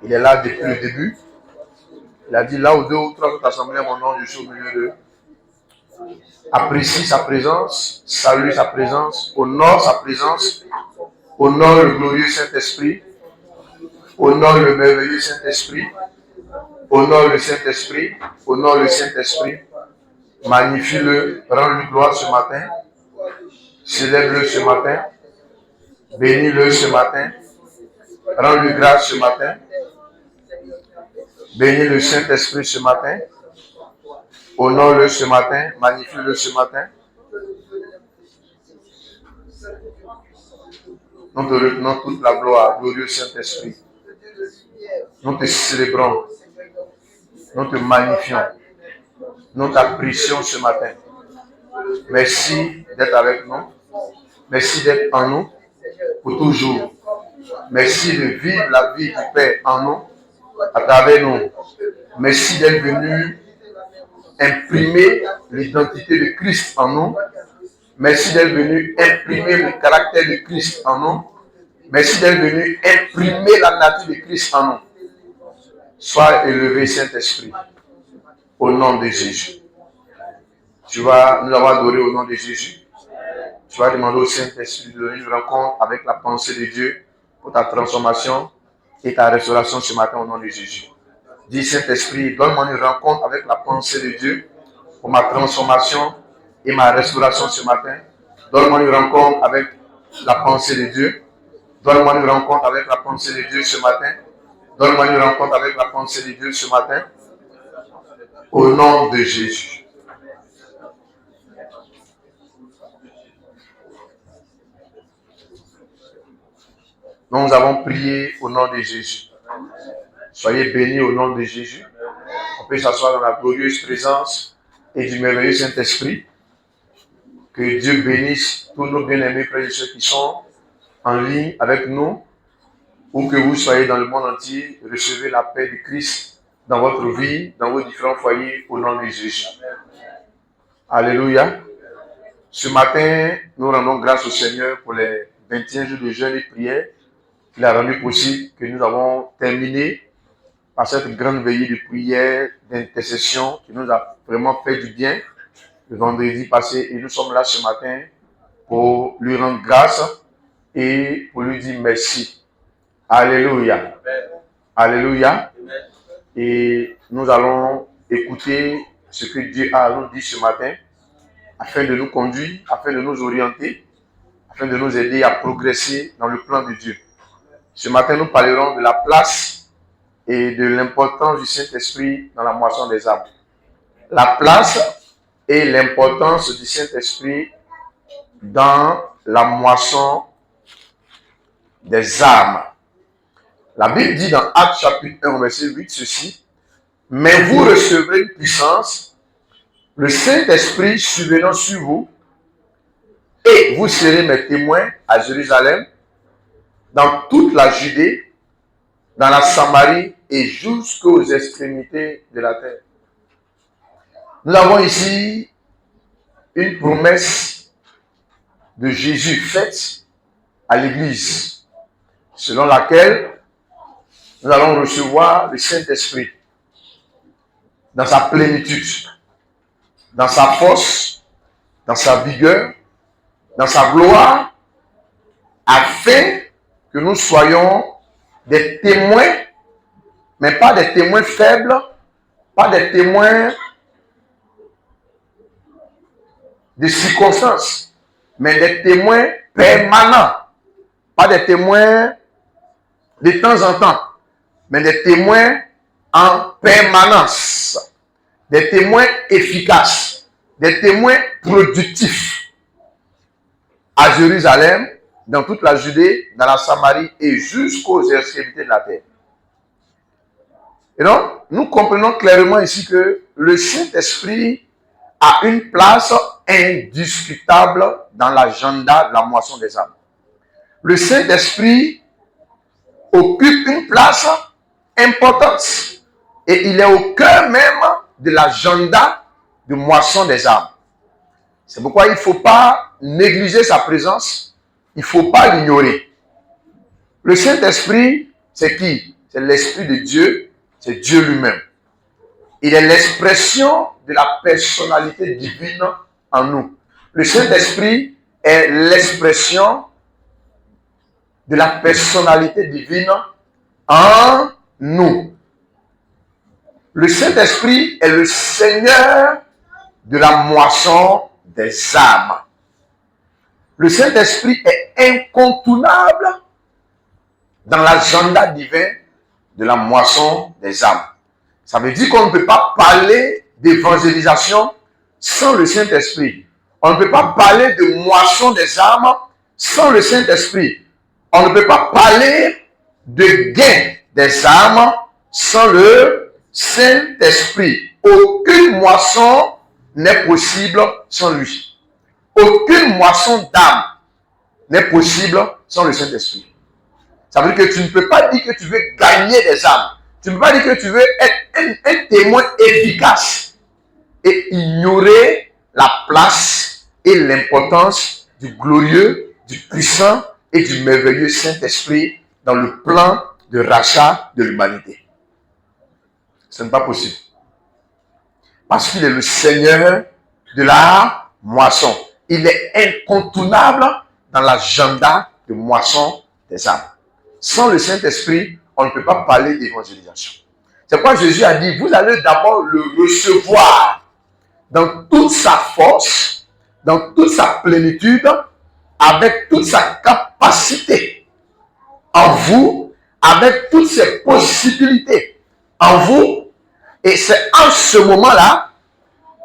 Il est là depuis le début. Il a dit là où deux ou trois sont assemblés à mon nom, je suis au milieu d'eux. Apprécie sa présence, salue sa présence, honore sa présence, honore le glorieux Saint-Esprit, honore le merveilleux Saint-Esprit, honore le Saint-Esprit, honore le Saint-Esprit, magnifie-le, rends-lui gloire ce matin, célèbre-le ce matin, bénis-le ce matin, rends-lui grâce ce matin, bénis le Saint-Esprit ce matin, honore-le ce matin, magnifie-le ce matin. Nous te retenons toute la gloire, glorieux Saint-Esprit. Nous te célébrons, nous te magnifions, nous t'apprécions ce matin. Merci d'être avec nous, merci d'être en nous pour toujours. Merci de vivre la vie du Père en nous, à travers nous. Merci d'être venu imprimer l'identité de Christ en nous. Merci d'être venu imprimer le caractère de Christ en nous. Merci d'être venu imprimer la nature de Christ en nous. Sois élevé, Saint-Esprit, au nom de Jésus. Nous allons adorer au nom de Jésus. Tu vas demander au Saint-Esprit de donner une rencontre avec la pensée de Dieu pour ta transformation et ta restauration ce matin au nom de Jésus. Dis Saint-Esprit, donne-moi une rencontre avec la pensée de Dieu pour ma transformation et ma restauration ce matin. Donne-moi une rencontre avec la pensée de Dieu. Donne-moi une rencontre avec la pensée de Dieu ce matin. Donne-moi une rencontre avec la pensée de Dieu ce matin. Au nom de Jésus. Nous avons prié au nom de Jésus. Soyez bénis au nom de Jésus. On peut s'asseoir dans la glorieuse présence et du merveilleux Saint-Esprit. Que Dieu bénisse tous nos bien-aimés frères et sœurs qui sont en ligne avec nous, où que vous soyez dans le monde entier, recevez la paix de Christ dans votre vie, dans vos différents foyers, au nom de Jésus. Alléluia. Ce matin, nous rendons grâce au Seigneur pour les 21 jours de jeûne et prière qu'il a rendu possible, que nous avons terminé par cette grande veillée de prière, d'intercession, qui nous a vraiment fait du bien le vendredi passé. Et nous sommes là ce matin pour lui rendre grâce et pour lui dire merci. Alléluia. Alléluia. Et nous allons écouter ce que Dieu a à nous dire ce matin, afin de nous conduire, afin de nous orienter, afin de nous aider à progresser dans le plan de Dieu. Ce matin, nous parlerons de la place et de l'importance du Saint-Esprit dans la moisson des âmes. La place et l'importance du Saint-Esprit dans la moisson des âmes. La Bible dit dans Actes chapitre 1, verset 8, ceci: « Mais vous recevrez une puissance, le Saint-Esprit survenant sur vous, et vous serez mes témoins à Jérusalem, dans toute la Judée, dans la Samarie et jusqu'aux extrémités de la terre. » Nous avons ici une promesse de Jésus faite à l'Église, selon laquelle nous allons recevoir le Saint-Esprit dans sa plénitude, dans sa force, dans sa vigueur, dans sa gloire, afin que nous soyons des témoins, mais pas des témoins faibles, pas des témoins de circonstances, mais des témoins permanents, pas des témoins de temps en temps, mais des témoins en permanence, des témoins efficaces, des témoins productifs à Jérusalem, dans toute la Judée, dans la Samarie et jusqu'aux extrémités de la terre. Et donc, nous comprenons clairement ici que le Saint-Esprit a une place indiscutable dans l'agenda de la moisson des âmes. Le Saint-Esprit occupe une place importante et il est au cœur même de l'agenda de moisson des âmes. C'est pourquoi il ne faut pas négliger sa présence, il ne faut pas l'ignorer. Le Saint-Esprit, c'est qui? c'est l'Esprit de Dieu, c'est Dieu lui-même. Il est l'expression de la personnalité divine en nous. Le Saint-Esprit est l'expression de la personnalité divine en nous. Le Saint-Esprit est le Seigneur de la moisson des âmes. Le Saint-Esprit est incontournable dans l'agenda divin de la moisson des âmes. Ça veut dire qu'on ne peut pas parler d'évangélisation sans le Saint-Esprit. On ne peut pas parler de moisson des âmes sans le Saint-Esprit. On ne peut pas parler de gain des âmes sans le Saint-Esprit. Aucune moisson n'est possible sans lui. Aucune moisson d'âme n'est possible sans le Saint-Esprit. Ça veut dire que tu ne peux pas dire que tu veux gagner des âmes. Tu ne peux pas dire que tu veux être un témoin efficace et ignorer la place et l'importance du glorieux, du puissant et du merveilleux Saint-Esprit dans le plan de rachat de l'humanité. Ce n'est pas possible. Parce qu'il est le Seigneur de la moisson. Il est incontournable dans l'agenda de moisson des âmes. Sans le Saint-Esprit, on ne peut pas parler d'évangélisation. C'est pourquoi Jésus a dit, vous allez d'abord le recevoir dans toute sa force, dans toute sa plénitude, avec toute sa capacité en vous, avec toutes ses possibilités en vous. Et c'est en ce moment-là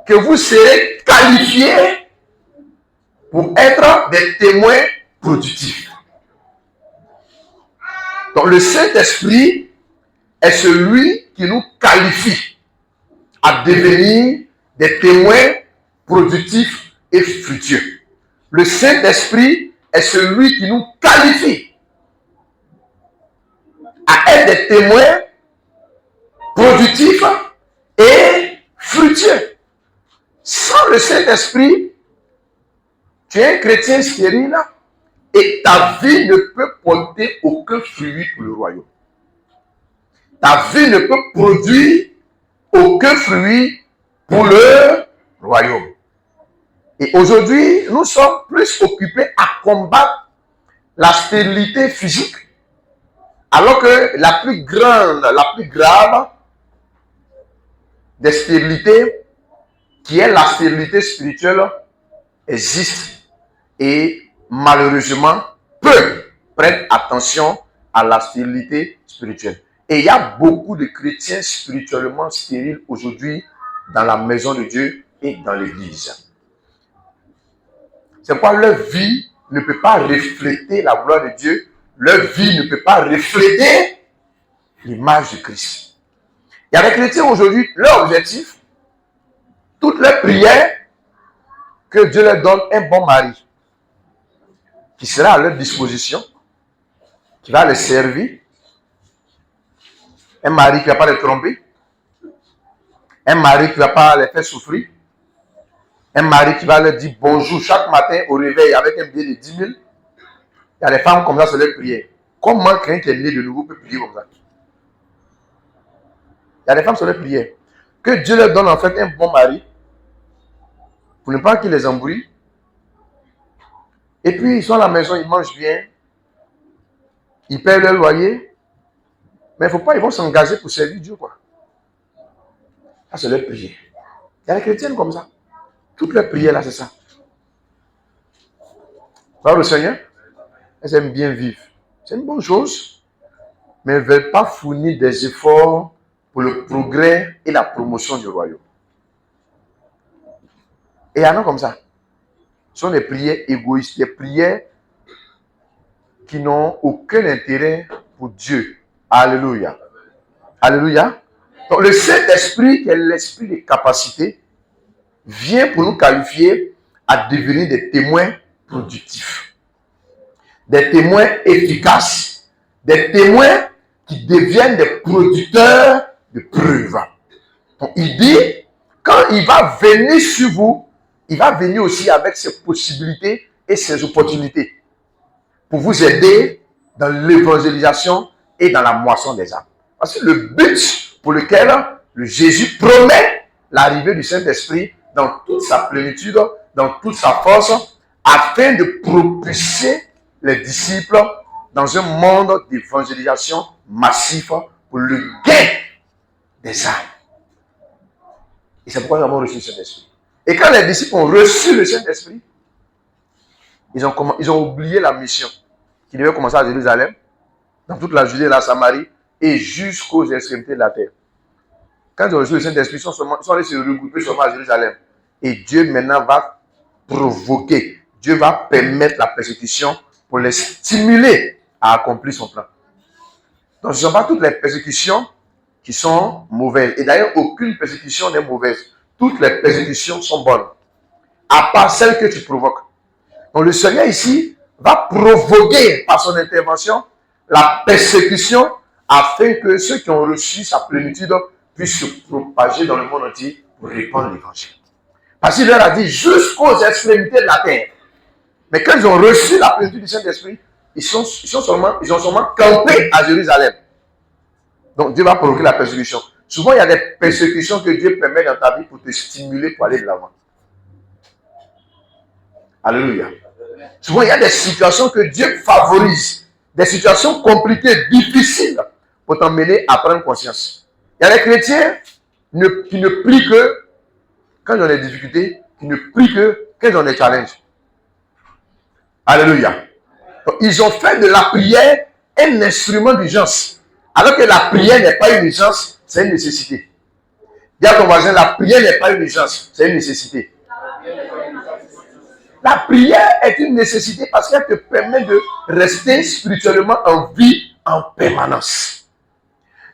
que vous serez qualifiés pour être des témoins productifs. Donc le Saint-Esprit est celui qui nous qualifie à devenir des témoins productifs et fructueux. Le Saint-Esprit est celui qui nous qualifie à être des témoins productifs et fructueux. Sans le Saint-Esprit, tu es un chrétien stérile et ta vie ne peut porter aucun fruit pour le royaume. Ta vie ne peut produire aucun fruit pour le royaume. Et aujourd'hui, nous sommes plus occupés à combattre la stérilité physique, alors que la plus grave des stérilités, qui est la stérilité spirituelle, existe et malheureusement, peu prennent attention à la stérilité spirituelle. Et il y a beaucoup de chrétiens spirituellement stériles aujourd'hui dans la maison de Dieu et dans l'église. C'est pourquoi leur vie ne peut pas refléter la gloire de Dieu. Leur vie ne peut pas refléter l'image de Christ. Il y a des chrétiens aujourd'hui, leur objectif, toutes leurs prières, que Dieu leur donne un bon mari qui sera à leur disposition, qui va les servir, un mari qui ne va pas les tromper, un mari qui ne va pas les faire souffrir, un mari qui va leur dire bonjour chaque matin au réveil avec un billet de 10 000. Il y a des femmes comme ça sur leur prière. Comment quelqu'un qui est né de nouveau peut prier comme ça? Il y a des femmes sur leur prière. Que Dieu leur donne en fait un bon mari pour ne pas qu'il les embrouille. Et puis ils sont à la maison, ils mangent bien, ils paient leur loyer, mais il ne faut pas, ils vont s'engager pour servir Dieu, quoi. Ça, c'est leur prière. Il y a des chrétiennes comme ça. Toutes leurs prières là, c'est ça. Gloire au Seigneur. Elles aiment bien vivre. C'est une bonne chose, mais elles ne veulent pas fournir des efforts pour le progrès et la promotion du royaume. Et il y en a comme ça. Ce sont des prières égoïstes, des prières qui n'ont aucun intérêt pour Dieu. Alléluia. Alléluia. Donc le Saint-Esprit, qui est l'esprit de capacité, vient pour nous qualifier à devenir des témoins productifs. Des témoins efficaces. Des témoins qui deviennent des producteurs de preuves. Donc il dit, quand il va venir sur vous, il va venir aussi avec ses possibilités et ses opportunités pour vous aider dans l'évangélisation et dans la moisson des âmes. Parce que le but pour lequel le Jésus promet l'arrivée du Saint-Esprit dans toute sa plénitude, dans toute sa force, afin de propulser les disciples dans un monde d'évangélisation massif pour le gain des âmes. Et c'est pourquoi nous avons reçu le Saint-Esprit. Et quand les disciples ont reçu le Saint-Esprit, ils ont oublié la mission qui devait commencer à Jérusalem, dans toute la Judée et la Samarie, et jusqu'aux extrémités de la terre. Quand ils ont reçu le Saint-Esprit, ils sont allés se regrouper seulement à Jérusalem. Et Dieu maintenant va provoquer, Dieu va permettre la persécution pour les stimuler à accomplir son plan. Donc ce ne sont pas toutes les persécutions qui sont mauvaises. Et d'ailleurs, aucune persécution n'est mauvaise. Toutes les persécutions sont bonnes, à part celles que tu provoques. Donc le Seigneur ici va provoquer par son intervention la persécution afin que ceux qui ont reçu sa plénitude puissent se propager dans le monde entier pour répandre l'évangile. Parce qu'il leur a dit jusqu'aux extrémités de la terre. Mais quand ils ont reçu la plénitude du Saint-Esprit, ils ont seulement campé à Jérusalem. Donc Dieu va provoquer la persécution. Souvent, il y a des persécutions que Dieu permet dans ta vie pour te stimuler pour aller de l'avant. Alléluia. Souvent, il y a des situations que Dieu favorise. Des situations compliquées, difficiles, pour t'emmener à prendre conscience. Il y a des chrétiens qui ne prient que quand ils ont des difficultés, qui ne prient que quand ils ont des challenges. Alléluia. Donc, ils ont fait de la prière un instrument d'urgence. Alors que la prière n'est pas une urgence, c'est une nécessité. Dis à ton voisin, la prière n'est pas une urgence, c'est une nécessité. La prière est une nécessité parce qu'elle te permet de rester spirituellement en vie en permanence.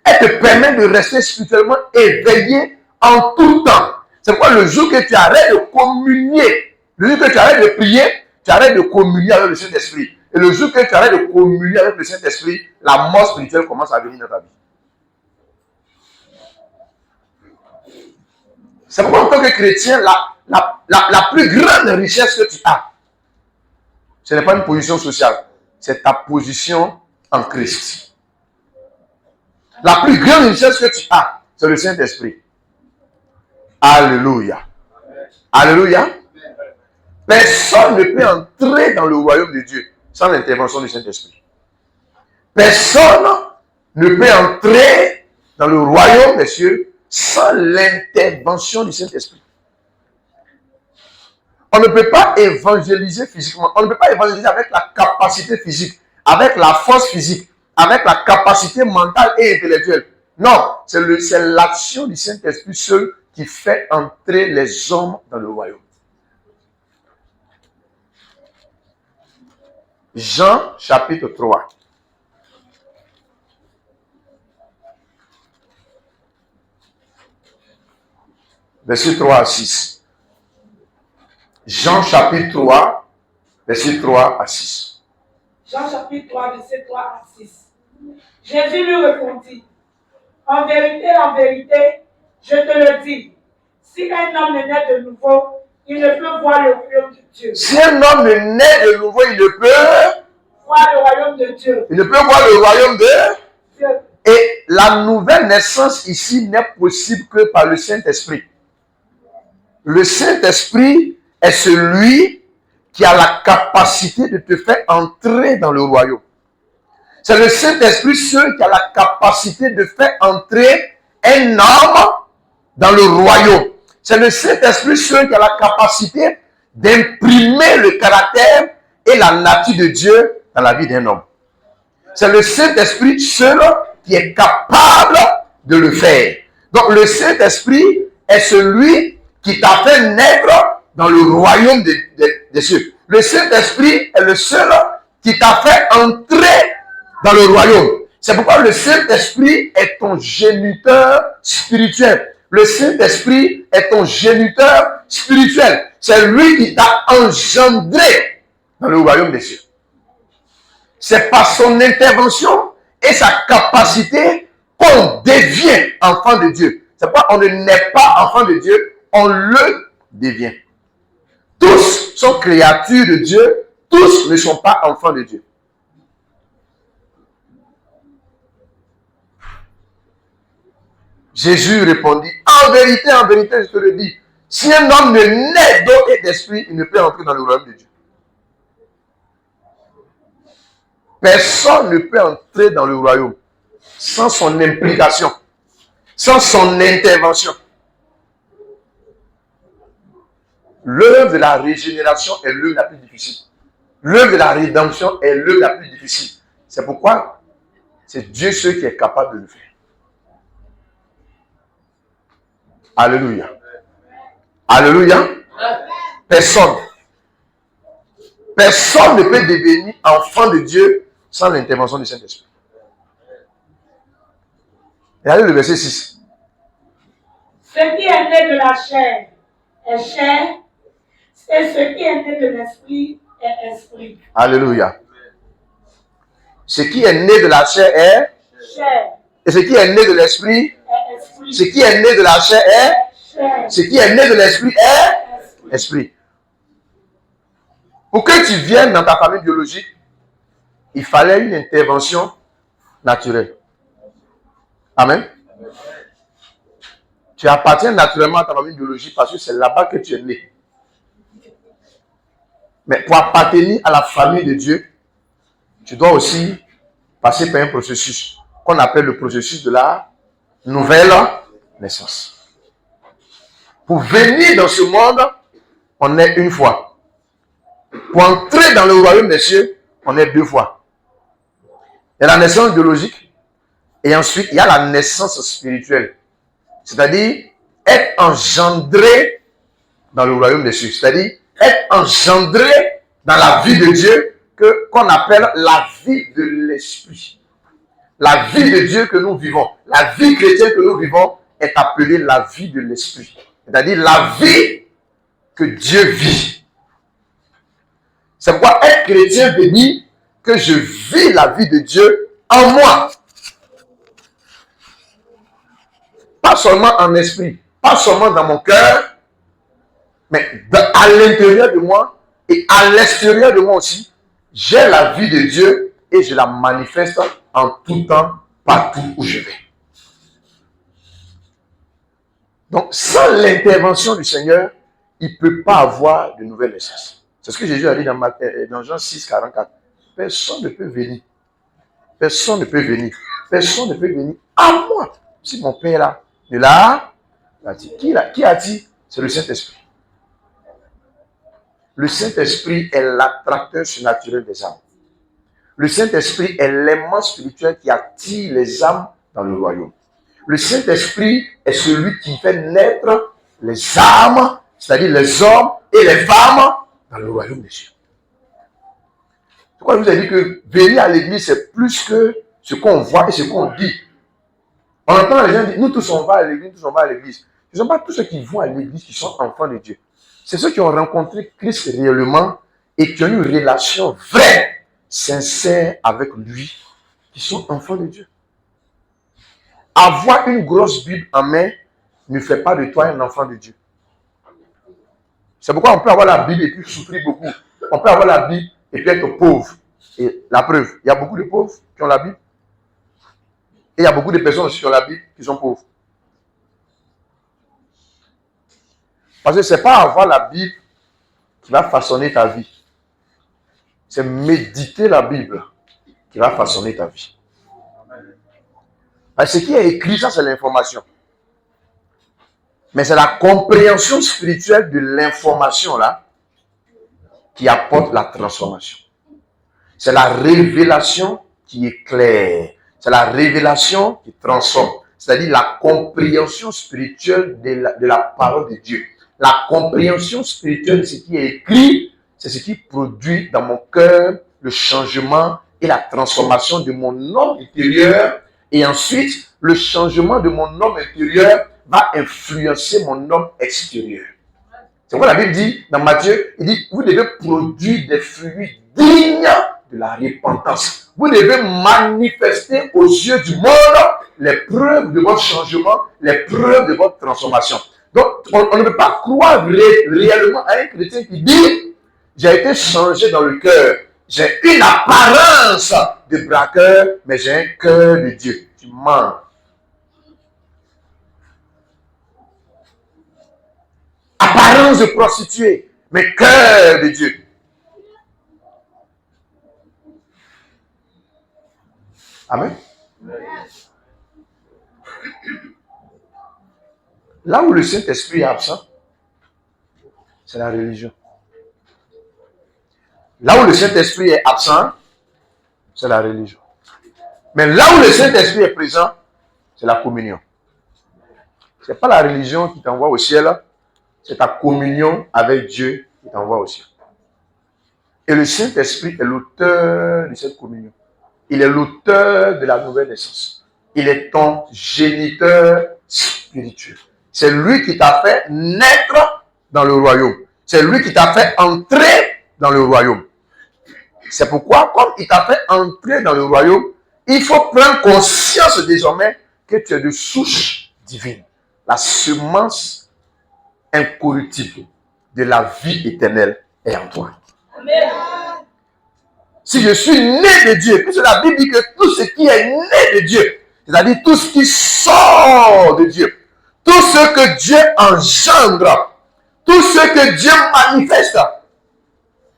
Elle te permet de rester spirituellement éveillé en tout temps. C'est pourquoi le jour que tu arrêtes de communier, le jour que tu arrêtes de prier, tu arrêtes de communier avec le Saint-Esprit. Et le jour que tu arrêtes de communier avec le Saint-Esprit, la mort spirituelle commence à venir dans ta vie. C'est pourquoi en tant que chrétien, la plus grande richesse que tu as, ce n'est pas une position sociale, c'est ta position en Christ. La plus grande richesse que tu as, c'est le Saint-Esprit. Alléluia. Alléluia. Personne ne peut entrer dans le royaume de Dieu sans l'intervention du Saint-Esprit. Personne ne peut entrer dans le royaume des cieux sans l'intervention du Saint-Esprit. On ne peut pas évangéliser physiquement. On ne peut pas évangéliser avec la capacité physique, avec la force physique, avec la capacité mentale et intellectuelle. Non, c'est l'action du Saint-Esprit seul qui fait entrer les hommes dans le royaume. Jean chapitre 3. Verset 3 à 6. Jean chapitre 3, verset 3 à 6. Jean chapitre 3, verset 3 à 6. Jésus lui répondit, en vérité, je te le dis, si un homme ne naît de nouveau, il ne peut voir le royaume de Dieu. Si un homme ne naît de nouveau, il ne peut voir le royaume de Dieu. Il ne peut voir le royaume de Dieu. Et la nouvelle naissance ici n'est possible que par le Saint-Esprit. Le Saint-Esprit est celui qui a la capacité de te faire entrer dans le royaume. C'est le Saint-Esprit seul qui a la capacité de faire entrer un homme dans le royaume. C'est le Saint-Esprit seul qui a la capacité d'imprimer le caractère et la nature de Dieu dans la vie d'un homme. C'est le Saint-Esprit seul qui est capable de le faire. Donc le Saint-Esprit est celui qui t'a fait naître dans le royaume des cieux. Le Saint-Esprit est le seul qui t'a fait entrer dans le royaume. C'est pourquoi le Saint-Esprit est ton géniteur spirituel. Le Saint-Esprit est ton géniteur spirituel. C'est lui qui t'a engendré dans le royaume des cieux. C'est par son intervention et sa capacité qu'on devient enfant de Dieu. C'est pourquoi on ne naît pas enfant de Dieu, on le devient. Tous sont créatures de Dieu, tous ne sont pas enfants de Dieu. Jésus répondit, en vérité, je te le dis, si un homme ne naît d'eau et d'esprit, il ne peut entrer dans le royaume de Dieu. Personne ne peut entrer dans le royaume sans son implication, sans son intervention. L'œuvre de la régénération est l'œuvre la plus difficile. L'œuvre de la rédemption est l'œuvre la plus difficile. C'est pourquoi c'est Dieu seul qui est capable de le faire. Alléluia. Alléluia. Personne. Personne ne peut devenir enfant de Dieu sans l'intervention du Saint-Esprit. Regardez le verset 6. Ce qui est né de la chair est chair, et ce qui est né de l'esprit est esprit. Alléluia. Ce qui est né de la chair est chair. Et ce qui est né de l'esprit est esprit. Ce qui est né de la chair est chair. Ce qui est né de l'esprit est esprit. Pour que tu viennes dans ta famille biologique, il fallait une intervention naturelle. Amen. Tu appartiens naturellement à ta famille biologique parce que c'est là-bas que tu es né. Mais pour appartenir à la famille de Dieu, tu dois aussi passer par un processus qu'on appelle le processus de la nouvelle naissance. Pour venir dans ce monde, on est une fois. Pour entrer dans le royaume des cieux, on est deux fois. Il y a la naissance biologique et ensuite il y a la naissance spirituelle. C'est-à-dire être engendré dans le royaume des cieux. C'est-à-dire être engendré dans la vie de Dieu qu'on appelle la vie de l'esprit. La vie de Dieu que nous vivons, la vie chrétienne que nous vivons est appelée la vie de l'esprit. C'est-à-dire la vie que Dieu vit. C'est pourquoi être chrétien veut dire que je vis la vie de Dieu en moi. Pas seulement en esprit, pas seulement dans mon cœur, mais à l'intérieur de moi et à l'extérieur de moi aussi, j'ai la vie de Dieu et je la manifeste en tout temps, partout où je vais. Donc, sans l'intervention du Seigneur, il ne peut pas avoir de nouvelle naissance. C'est ce que Jésus a dit dans Jean 6, 44. Personne ne peut venir. Personne ne peut venir. Personne ne peut venir à moi. Si mon Père là, ne l'a dit. Qui a dit? C'est le Saint-Esprit. Le Saint-Esprit est l'attracteur surnaturel des âmes. Le Saint-Esprit est l'aimant spirituel qui attire les âmes dans le royaume. Le Saint-Esprit est celui qui fait naître les âmes, c'est-à-dire les hommes et les femmes, dans le royaume des cieux. C'est pourquoi je vous ai dit que venir à l'église, c'est plus que ce qu'on voit et ce qu'on dit. On entend les gens dire, nous tous on va à l'église, nous tous on va à l'église. Ce ne sont pas tous ceux qui vont à l'église qui sont enfants de Dieu. C'est ceux qui ont rencontré Christ réellement et qui ont une relation vraie, sincère avec lui, qui sont enfants de Dieu. Avoir une grosse Bible en main ne fait pas de toi un enfant de Dieu. C'est pourquoi on peut avoir la Bible et puis souffrir beaucoup. On peut avoir la Bible et puis être pauvre. Et la preuve, il y a beaucoup de pauvres qui ont la Bible. Et il y a beaucoup de personnes aussi qui ont la Bible qui sont pauvres. Parce que ce n'est pas avoir la Bible qui va façonner ta vie. C'est méditer la Bible qui va façonner ta vie. Parce que ce qui est écrit, ça c'est l'information. Mais c'est la compréhension spirituelle de l'information là qui apporte la transformation. C'est la révélation qui éclaire. C'est la révélation qui transforme. C'est-à-dire la compréhension spirituelle de la parole de Dieu. La compréhension spirituelle de ce qui est écrit, c'est ce qui produit dans mon cœur le changement et la transformation de mon homme intérieur. Et ensuite, le changement de mon homme intérieur va influencer mon homme extérieur. C'est pourquoi la Bible dit, dans Matthieu, il dit, vous devez produire des fruits dignes de la repentance. Vous devez manifester aux yeux du monde les preuves de votre changement, les preuves de votre transformation. Donc, on ne peut pas croire réellement à un chrétien qui dit, j'ai été changé dans le cœur. J'ai une apparence de braqueur, mais j'ai un cœur de Dieu. Tu mens. apparence de prostituée, mais cœur de Dieu. Amen. Là où le Saint-Esprit est absent, c'est la religion. Là où le Saint-Esprit est absent, c'est la religion. Mais là où le Saint-Esprit est présent, c'est la communion. Ce n'est pas la religion qui t'envoie au ciel, c'est ta communion avec Dieu qui t'envoie au ciel. Et le Saint-Esprit est l'auteur de cette communion. Il est l'auteur de la nouvelle naissance. Il est ton géniteur spirituel. C'est lui qui t'a fait naître dans le royaume. C'est lui qui t'a fait entrer dans le royaume. C'est pourquoi, comme il t'a fait entrer dans le royaume, il faut prendre conscience désormais que tu es de souche divine. La semence incorruptible de la vie éternelle est en toi. Amen. Si je suis né de Dieu, puisque la Bible dit que tout ce qui est né de Dieu, c'est-à-dire tout ce qui sort de Dieu, tout ce que Dieu engendre, tout ce que Dieu manifeste,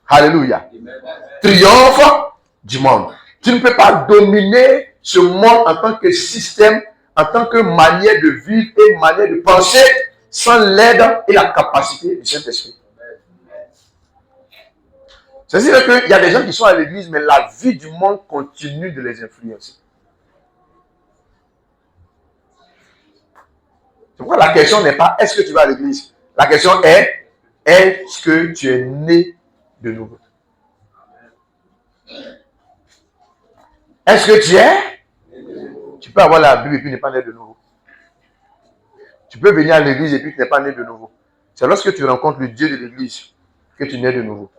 alléluia, triomphe du monde. Tu ne peux pas dominer ce monde en tant que système, en tant que manière de vivre et manière de penser sans l'aide et la capacité du Saint-Esprit. C'est-à-dire qu'il y a des gens qui sont à l'église, mais la vie du monde continue de les influencer. C'est pourquoi la question n'est pas est-ce que tu vas à l'église. La question est est-ce que tu es né de nouveau. Est-ce que tu es? Tu peux avoir la Bible et puis ne pas né de nouveau. Tu peux venir à l'église et puis tu n'es pas né de nouveau. C'est lorsque tu rencontres le Dieu de l'église que tu nais de nouveau.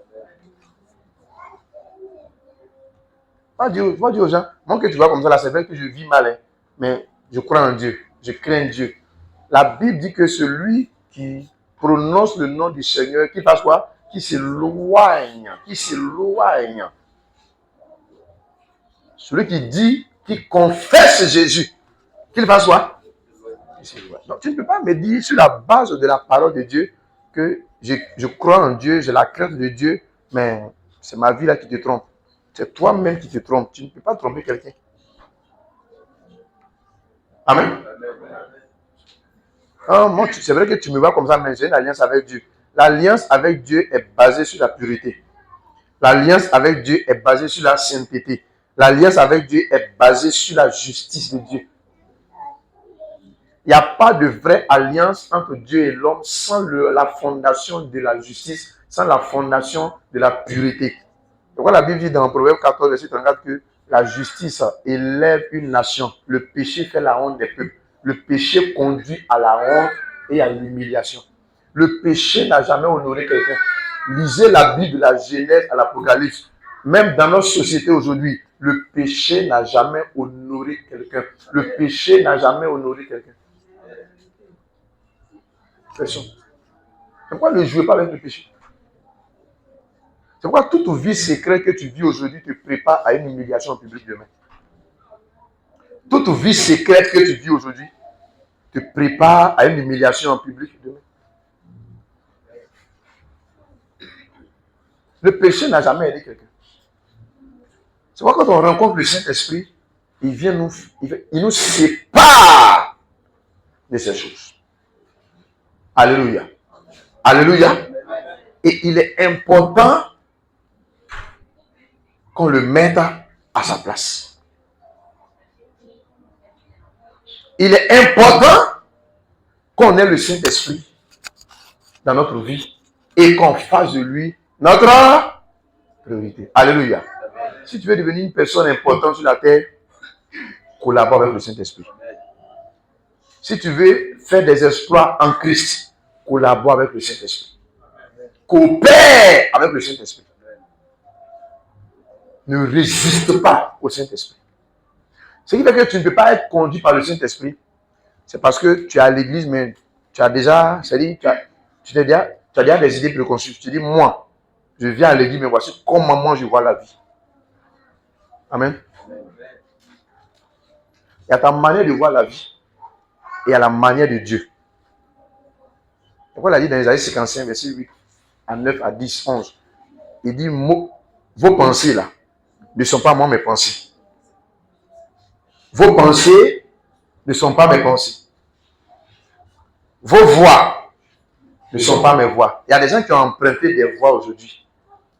Va dire aux gens, moi que tu vois comme ça là, c'est vrai que je vis mal, hein, mais je crois en Dieu, je crains Dieu. La Bible dit que celui qui prononce le nom du Seigneur, qui fasse quoi? Qui s'éloigne, Celui qui dit, qui confesse Jésus, qu'il fasse quoi? Donc tu ne peux pas me dire sur la base de la parole de Dieu que je crois en Dieu, j'ai la crainte de Dieu, mais c'est ma vie là qui te trompe. C'est toi-même qui te trompes. Tu ne peux pas tromper quelqu'un. Amen. C'est vrai que tu me vois comme ça, mais j'ai une alliance avec Dieu. L'alliance avec Dieu est basée sur la pureté. L'alliance avec Dieu est basée sur la sainteté. L'alliance avec Dieu est basée sur la justice de Dieu. Il n'y a pas de vraie alliance entre Dieu et l'homme sans la fondation de la justice, sans la fondation de la pureté. Pourquoi la Bible dit dans Proverbe 14, verset 34 que la justice élève une nation. Le péché fait la honte des peuples. Le péché conduit à la honte et à l'humiliation. Le péché n'a jamais honoré quelqu'un. Lisez la Bible de la Genèse à l'Apocalypse. Même dans notre société aujourd'hui, le péché n'a jamais honoré quelqu'un. Le péché n'a jamais honoré quelqu'un. C'est pourquoi ne jouez pas avec le péché? C'est pourquoi toute vie secrète que tu vis aujourd'hui te prépare à une humiliation en public demain. Toute vie secrète que tu vis aujourd'hui te prépare à une humiliation en public demain. Le péché n'a jamais aidé quelqu'un. C'est pourquoi quand on rencontre le Saint-Esprit, il nous sépare de ces choses. Alléluia. Alléluia. Et il est important qu'on le mette à sa place. Il est important qu'on ait le Saint-Esprit dans notre vie et qu'on fasse de lui notre priorité. Alléluia. Si tu veux devenir une personne importante sur la terre, collabore avec le Saint-Esprit. Si tu veux faire des exploits en Christ, collabore avec le Saint-Esprit. Coopère avec le Saint-Esprit. Ne résiste pas au Saint-Esprit. Ce qui fait que tu ne peux pas être conduit par le Saint-Esprit, c'est parce que tu es à l'église, mais tu as déjà, c'est-à-dire, tu as déjà des idées préconçues. Tu te dis, moi, je viens à l'église, mais voici comment moi je vois la vie. Amen. Il y a ta manière de voir la vie et il y a la manière de Dieu. Pourquoi il a dit dans Isaïe 55, verset 8 à 9 à 10, 11. Il dit, vos pensées là ne sont pas moi mes pensées. Vos pensées ne sont pas mes pensées. Vos voix ne sont pas mes voix. Il y a des gens qui ont emprunté des voix aujourd'hui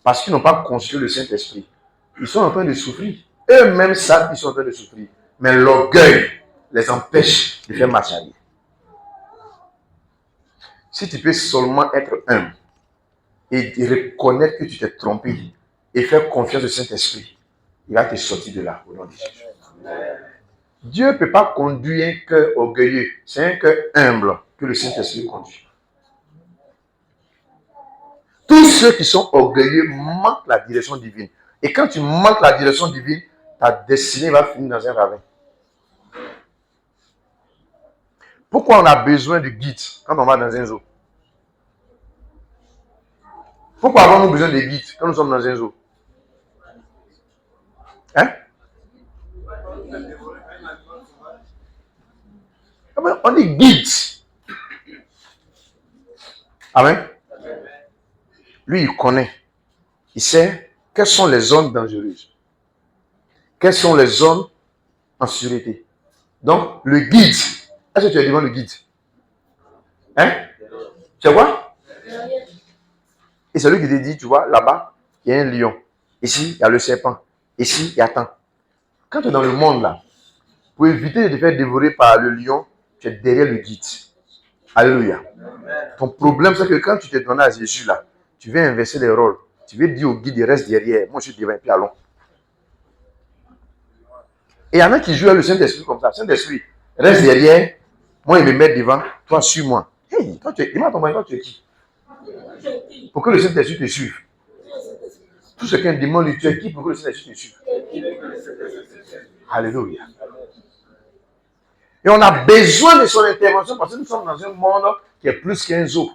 parce qu'ils n'ont pas conçu le Saint-Esprit. Ils sont en train de souffrir. Eux-mêmes savent qu'ils sont en train de souffrir. Mais l'orgueil les empêche de faire marche arrière. Si tu peux seulement être humble et reconnaître que tu t'es trompé et faire confiance au Saint-Esprit, il va te sortir de là au nom de Jésus. Dieu ne peut pas conduire un cœur orgueilleux. C'est un cœur humble que le Saint-Esprit conduit. Tous ceux qui sont orgueilleux manquent la direction divine. Et quand tu manques la direction divine, ta destinée va finir dans un ravin. Pourquoi on a besoin de guides quand on va dans un zoo? Pourquoi avons-nous besoin de guides quand nous sommes dans un zoo? Hein? On dit guide. Amen. Lui, il connaît. Il sait quelles sont les zones dangereuses. Quelles sont les zones en sûreté. Donc, le guide. Est-ce que tu es devant le guide? Hein? Tu sais quoi? Et c'est lui qui te dit, tu vois, là-bas, il y a un lion. Ici, il y a le serpent. Ici, il y a tant. Quand tu es dans le monde là, pour éviter de te faire dévorer par le lion, tu es derrière le guide. Alléluia. Ton problème, c'est que quand tu te donnes à Jésus là, tu veux inverser les rôles. Tu veux dire au guide, il reste derrière. Moi, je suis devant et puis allons. Et il y en a qui jouent avec le Saint-Esprit comme ça. Saint-Esprit, reste derrière. Moi, il me met devant. Toi, suis-moi. Hey, toi, dis-moi ton mari, toi, tu es qui? Pour que le Saint-Esprit te suive. Tout ce qu'un démon lui tue, qui pour que le Saint-Esprit te suive? Alléluia. Et on a besoin de son intervention parce que nous sommes dans un monde qui est plus qu'un zoo.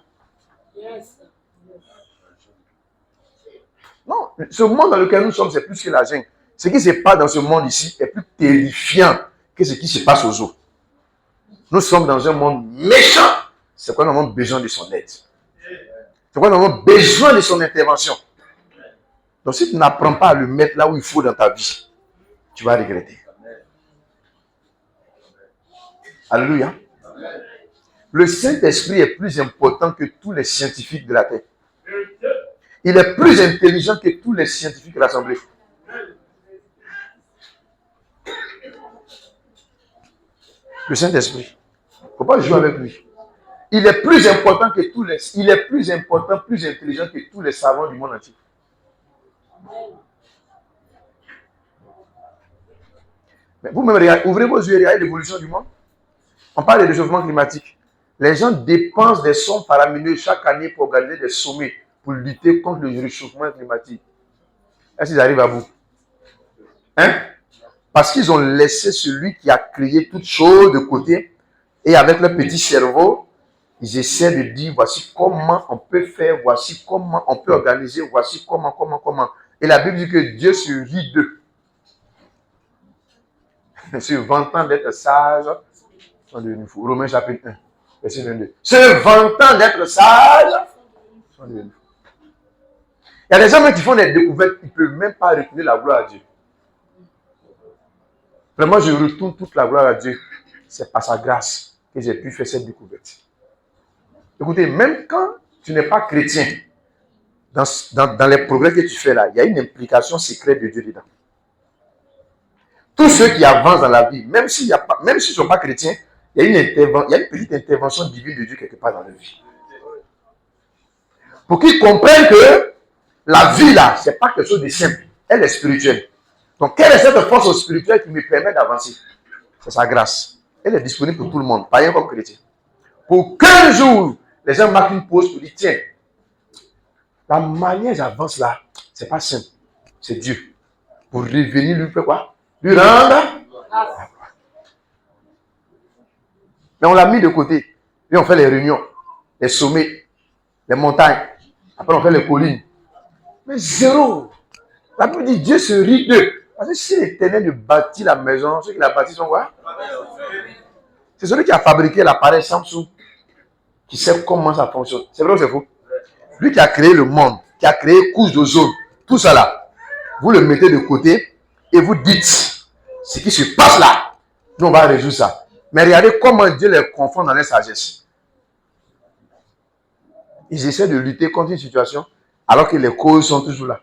Non, ce monde dans lequel nous sommes, c'est plus que la jungle. Ce qui se passe dans ce monde ici est plus terrifiant que ce qui se passe aux zoo. Nous sommes dans un monde méchant. C'est quoi nous avons besoin de son aide. C'est quoi nous avons besoin de son intervention. Donc si tu n'apprends pas à le mettre là où il faut dans ta vie, tu vas regretter. Alléluia. Le Saint-Esprit est plus important que tous les scientifiques de la terre. Il est plus intelligent que tous les scientifiques rassemblés. Le Saint-Esprit. Il ne faut pas jouer avec lui. Il est plus important que tous les... Il est plus important, plus intelligent que tous les savants du monde entier. Mais vous-même, regardez, ouvrez vos yeux et regardez l'évolution du monde. On parle de réchauffement climatique. Les gens dépensent des sommes faramineuses chaque année pour organiser des sommets pour lutter contre le réchauffement climatique. Est-ce qu'ils arrivent à bout? Hein? Parce qu'ils ont laissé celui qui a créé toutes choses de côté et avec leur petit cerveau, ils essaient de dire voici comment on peut faire, voici comment on peut organiser, voici comment. Et la Bible dit que Dieu se rit d'eux. Se vantant d'être sage, sont devenus fous. Romains chapitre 1, verset 22. Se vantant d'être sage, sont devenus fous. Il y a des hommes qui font des découvertes, ils ne peuvent même pas retourner la gloire à Dieu. Vraiment, je retourne toute la gloire à Dieu. C'est par sa grâce que j'ai pu faire cette découverte. Écoutez, même quand tu n'es pas chrétien, dans les progrès que tu fais là, il y a une implication secrète de Dieu dedans. Tous ceux qui avancent dans la vie, même s'ils ne sont pas chrétiens, il y a une petite intervention divine de Dieu quelque part dans leur vie. Pour qu'ils comprennent que la vie là, ce n'est pas quelque chose de simple. Elle est spirituelle. Donc, quelle est cette force spirituelle qui me permet d'avancer? C'est sa grâce. Elle est disponible pour tout le monde, pas rien comme chrétien. Pour qu'un jour, les gens marquent une pause pour dire, tiens, la manière j'avance là, c'est pas simple. C'est Dieu. Pour revenir lui faire quoi? Lui rendre la gloire. Mais on l'a mis de côté. Et on fait les réunions, les sommets, les montagnes. Après, on fait les collines. Mais zéro. La Bible dit Dieu se rit d'eux. Parce que si l'Éternel bâtit la maison, ceux qui la bâtissent sont quoi? C'est celui qui a fabriqué l'appareil Samsung qui sait comment ça fonctionne. C'est vrai ou c'est faux? Lui qui a créé le monde, qui a créé couche d'ozone, tout ça là, vous le mettez de côté et vous dites ce qui se passe là. Nous, on va résoudre ça. Mais regardez comment Dieu les confond dans la sagesse. Ils essaient de lutter contre une situation alors que les causes sont toujours là.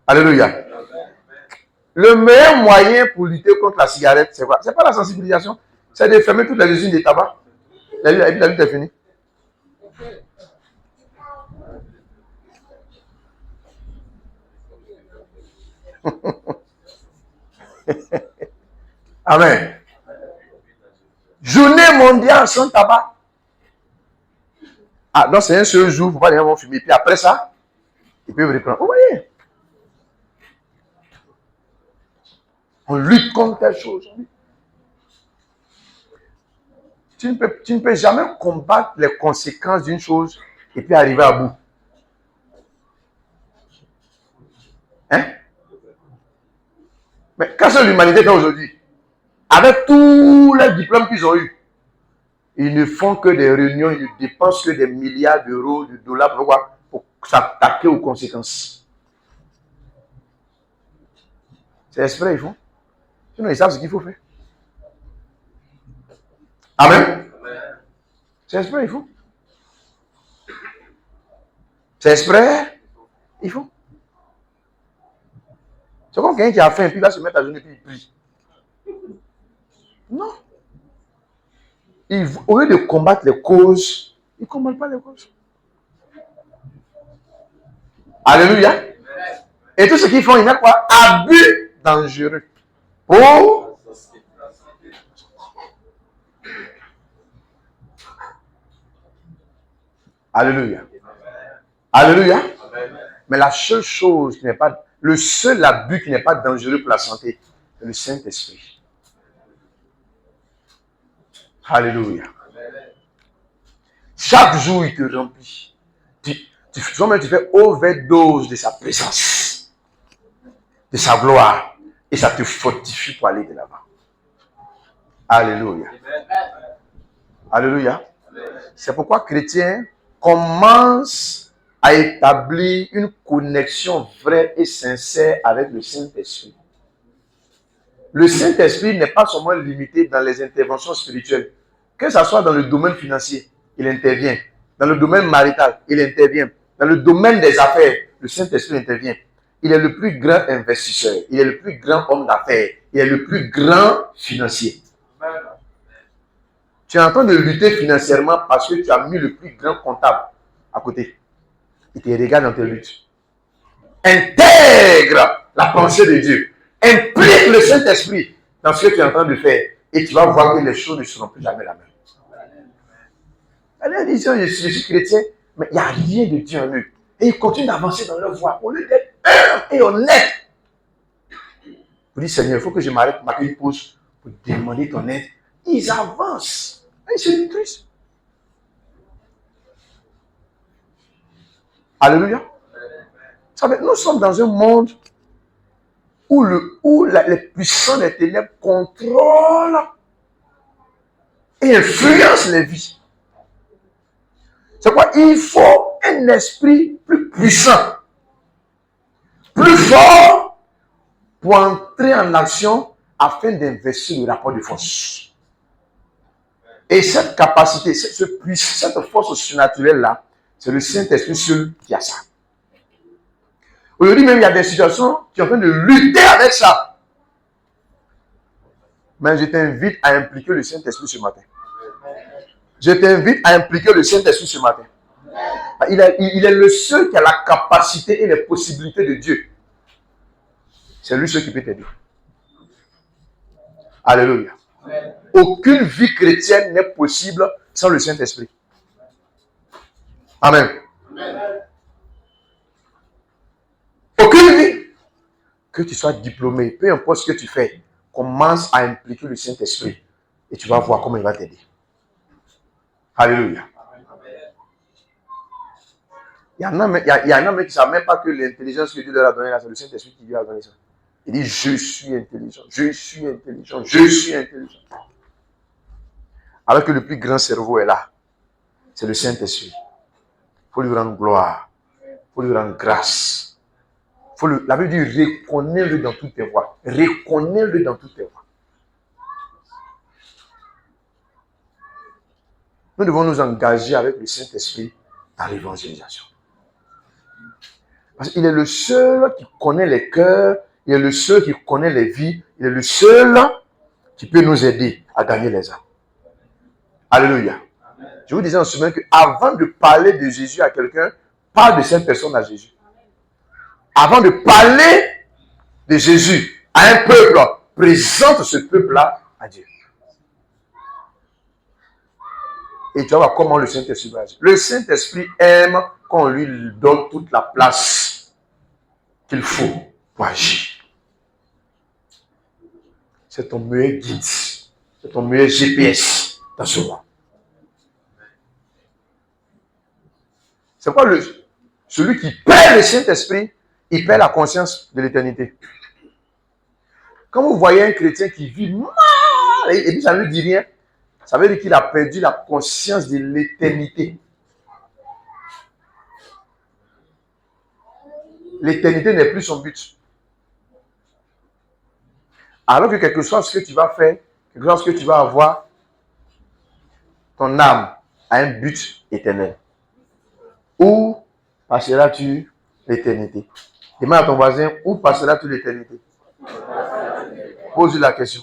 Alléluia. Le meilleur moyen pour lutter contre la cigarette, c'est quoi? C'est pas la sensibilisation. C'est de fermer toutes les usines de tabac. La lutte est finie. Amen. Journée mondiale sans tabac. Ah, donc c'est un seul jour, il ne faut pas les gens vont fumer. Puis après ça, ils peuvent reprendre. Vous voyez? On lutte contre telle chose. Tu ne peux jamais combattre les conséquences d'une chose et puis arriver à bout. Hein? Mais qu'est-ce que l'humanité fait aujourd'hui? Avec tous les diplômes qu'ils ont eus, ils ne font que des réunions, ils ne dépensent que des milliards d'euros, de dollars, pourquoi? Pour s'attaquer aux conséquences. C'est exprès, ils font. Sinon, ils savent ce qu'il faut faire. Amen. C'est exprès, ils font. C'est exprès, ils font. C'est comme quelqu'un qui a faim, puis il va se mettre à genoux, puis il prie. Non. Au lieu de combattre les causes, ils ne combattent pas les causes. Alléluia. Et tout ce qu'ils font, il y a quoi? Abus dangereux. Oh. Alléluia. Alléluia. Mais la seule chose qui n'est pas, le seul abus qui n'est pas dangereux pour la santé, c'est le Saint-Esprit. Alléluia. Chaque jour, il te remplit. Tu fais overdose de sa présence, de sa gloire, et ça te fortifie pour aller de l'avant. Alléluia. Alléluia. C'est pourquoi chrétiens commencent à établir une connexion vraie et sincère avec le Saint-Esprit. Le Saint-Esprit n'est pas seulement limité dans les interventions spirituelles. Que ce soit dans le domaine financier, il intervient. Dans le domaine marital, il intervient. Dans le domaine des affaires, le Saint-Esprit intervient. Il est le plus grand investisseur. Il est le plus grand homme d'affaires. Il est le plus grand financier. Tu es en train de lutter financièrement parce que tu as mis le plus grand comptable à côté. Il te regarde dans tes luttes. Intègre la pensée de Dieu. Implique le Saint-Esprit dans ce que tu es en train de faire. Et tu vas voir que les choses ne seront plus jamais la même. Elle dit, je suis chrétien, mais il n'y a rien de Dieu en eux. Et ils continuent d'avancer dans leur voie. Au lieu d'être humbles et honnêtes. Vous dites, Seigneur, il faut que je m'arrête, marquer une pause pour demander ton aide. Ils avancent. Et ils se détruisent. Alléluia. Nous sommes dans un monde où les puissants des ténèbres contrôlent et influencent les vies. C'est quoi? Il faut un esprit plus puissant, plus fort pour entrer en action afin d'investir le rapport de force. Et cette capacité, cette force surnaturelle-là, c'est le Saint-Esprit seul qui a ça. Aujourd'hui même, il y a des situations qui sont en train de lutter avec ça. Mais je t'invite à impliquer le Saint-Esprit ce matin. Je t'invite à impliquer le Saint-Esprit ce matin. Il est le seul qui a la capacité et les possibilités de Dieu. C'est lui seul qui peut t'aider. Alléluia. Aucune vie chrétienne n'est possible sans le Saint-Esprit. Amen. Aucune vie. Que tu sois diplômé, peu importe ce que tu fais, commence à impliquer le Saint-Esprit et tu vas voir comment il va t'aider. Alléluia. Il y en a même qui ne savent même pas que l'intelligence que Dieu leur a donnée là, c'est le Saint-Esprit qui lui a donné ça. Il dit, je suis intelligent, je suis intelligent, je suis intelligent. Alors que le plus grand cerveau est là. c'est le Saint-Esprit. Il faut lui rendre gloire. Il faut lui rendre grâce. La Bible dit, reconnais-le dans toutes tes voies. Reconnais-le dans toutes tes voies. Nous devons nous engager avec le Saint-Esprit dans l'évangélisation. Parce qu'il est le seul qui connaît les cœurs, il est le seul qui connaît les vies, il est le seul qui peut nous aider à gagner les âmes. Alléluia. Je vous disais en semaine qu'avant de parler de Jésus à quelqu'un, parle de cette personne à Jésus. Avant de parler de Jésus à un peuple, présente ce peuple-là à Dieu. Et tu vas voir comment le Saint-Esprit va agir. Le Saint-Esprit aime qu'on lui donne toute la place qu'il faut pour agir. C'est ton meilleur guide. C'est ton meilleur GPS dans ce monde. C'est quoi celui qui perd le Saint-Esprit, il perd la conscience de l'éternité. Quand vous voyez un chrétien qui vit mal, et puis ça ne lui dit rien, ça veut dire qu'il a perdu la conscience de l'éternité. L'éternité n'est plus son but. Alors que quelque chose que tu vas faire, quelque chose que tu vas avoir, ton âme a un but éternel. Où passeras-tu l'éternité? Demande à ton voisin, où passeras-tu l'éternité? Pose-lui la question.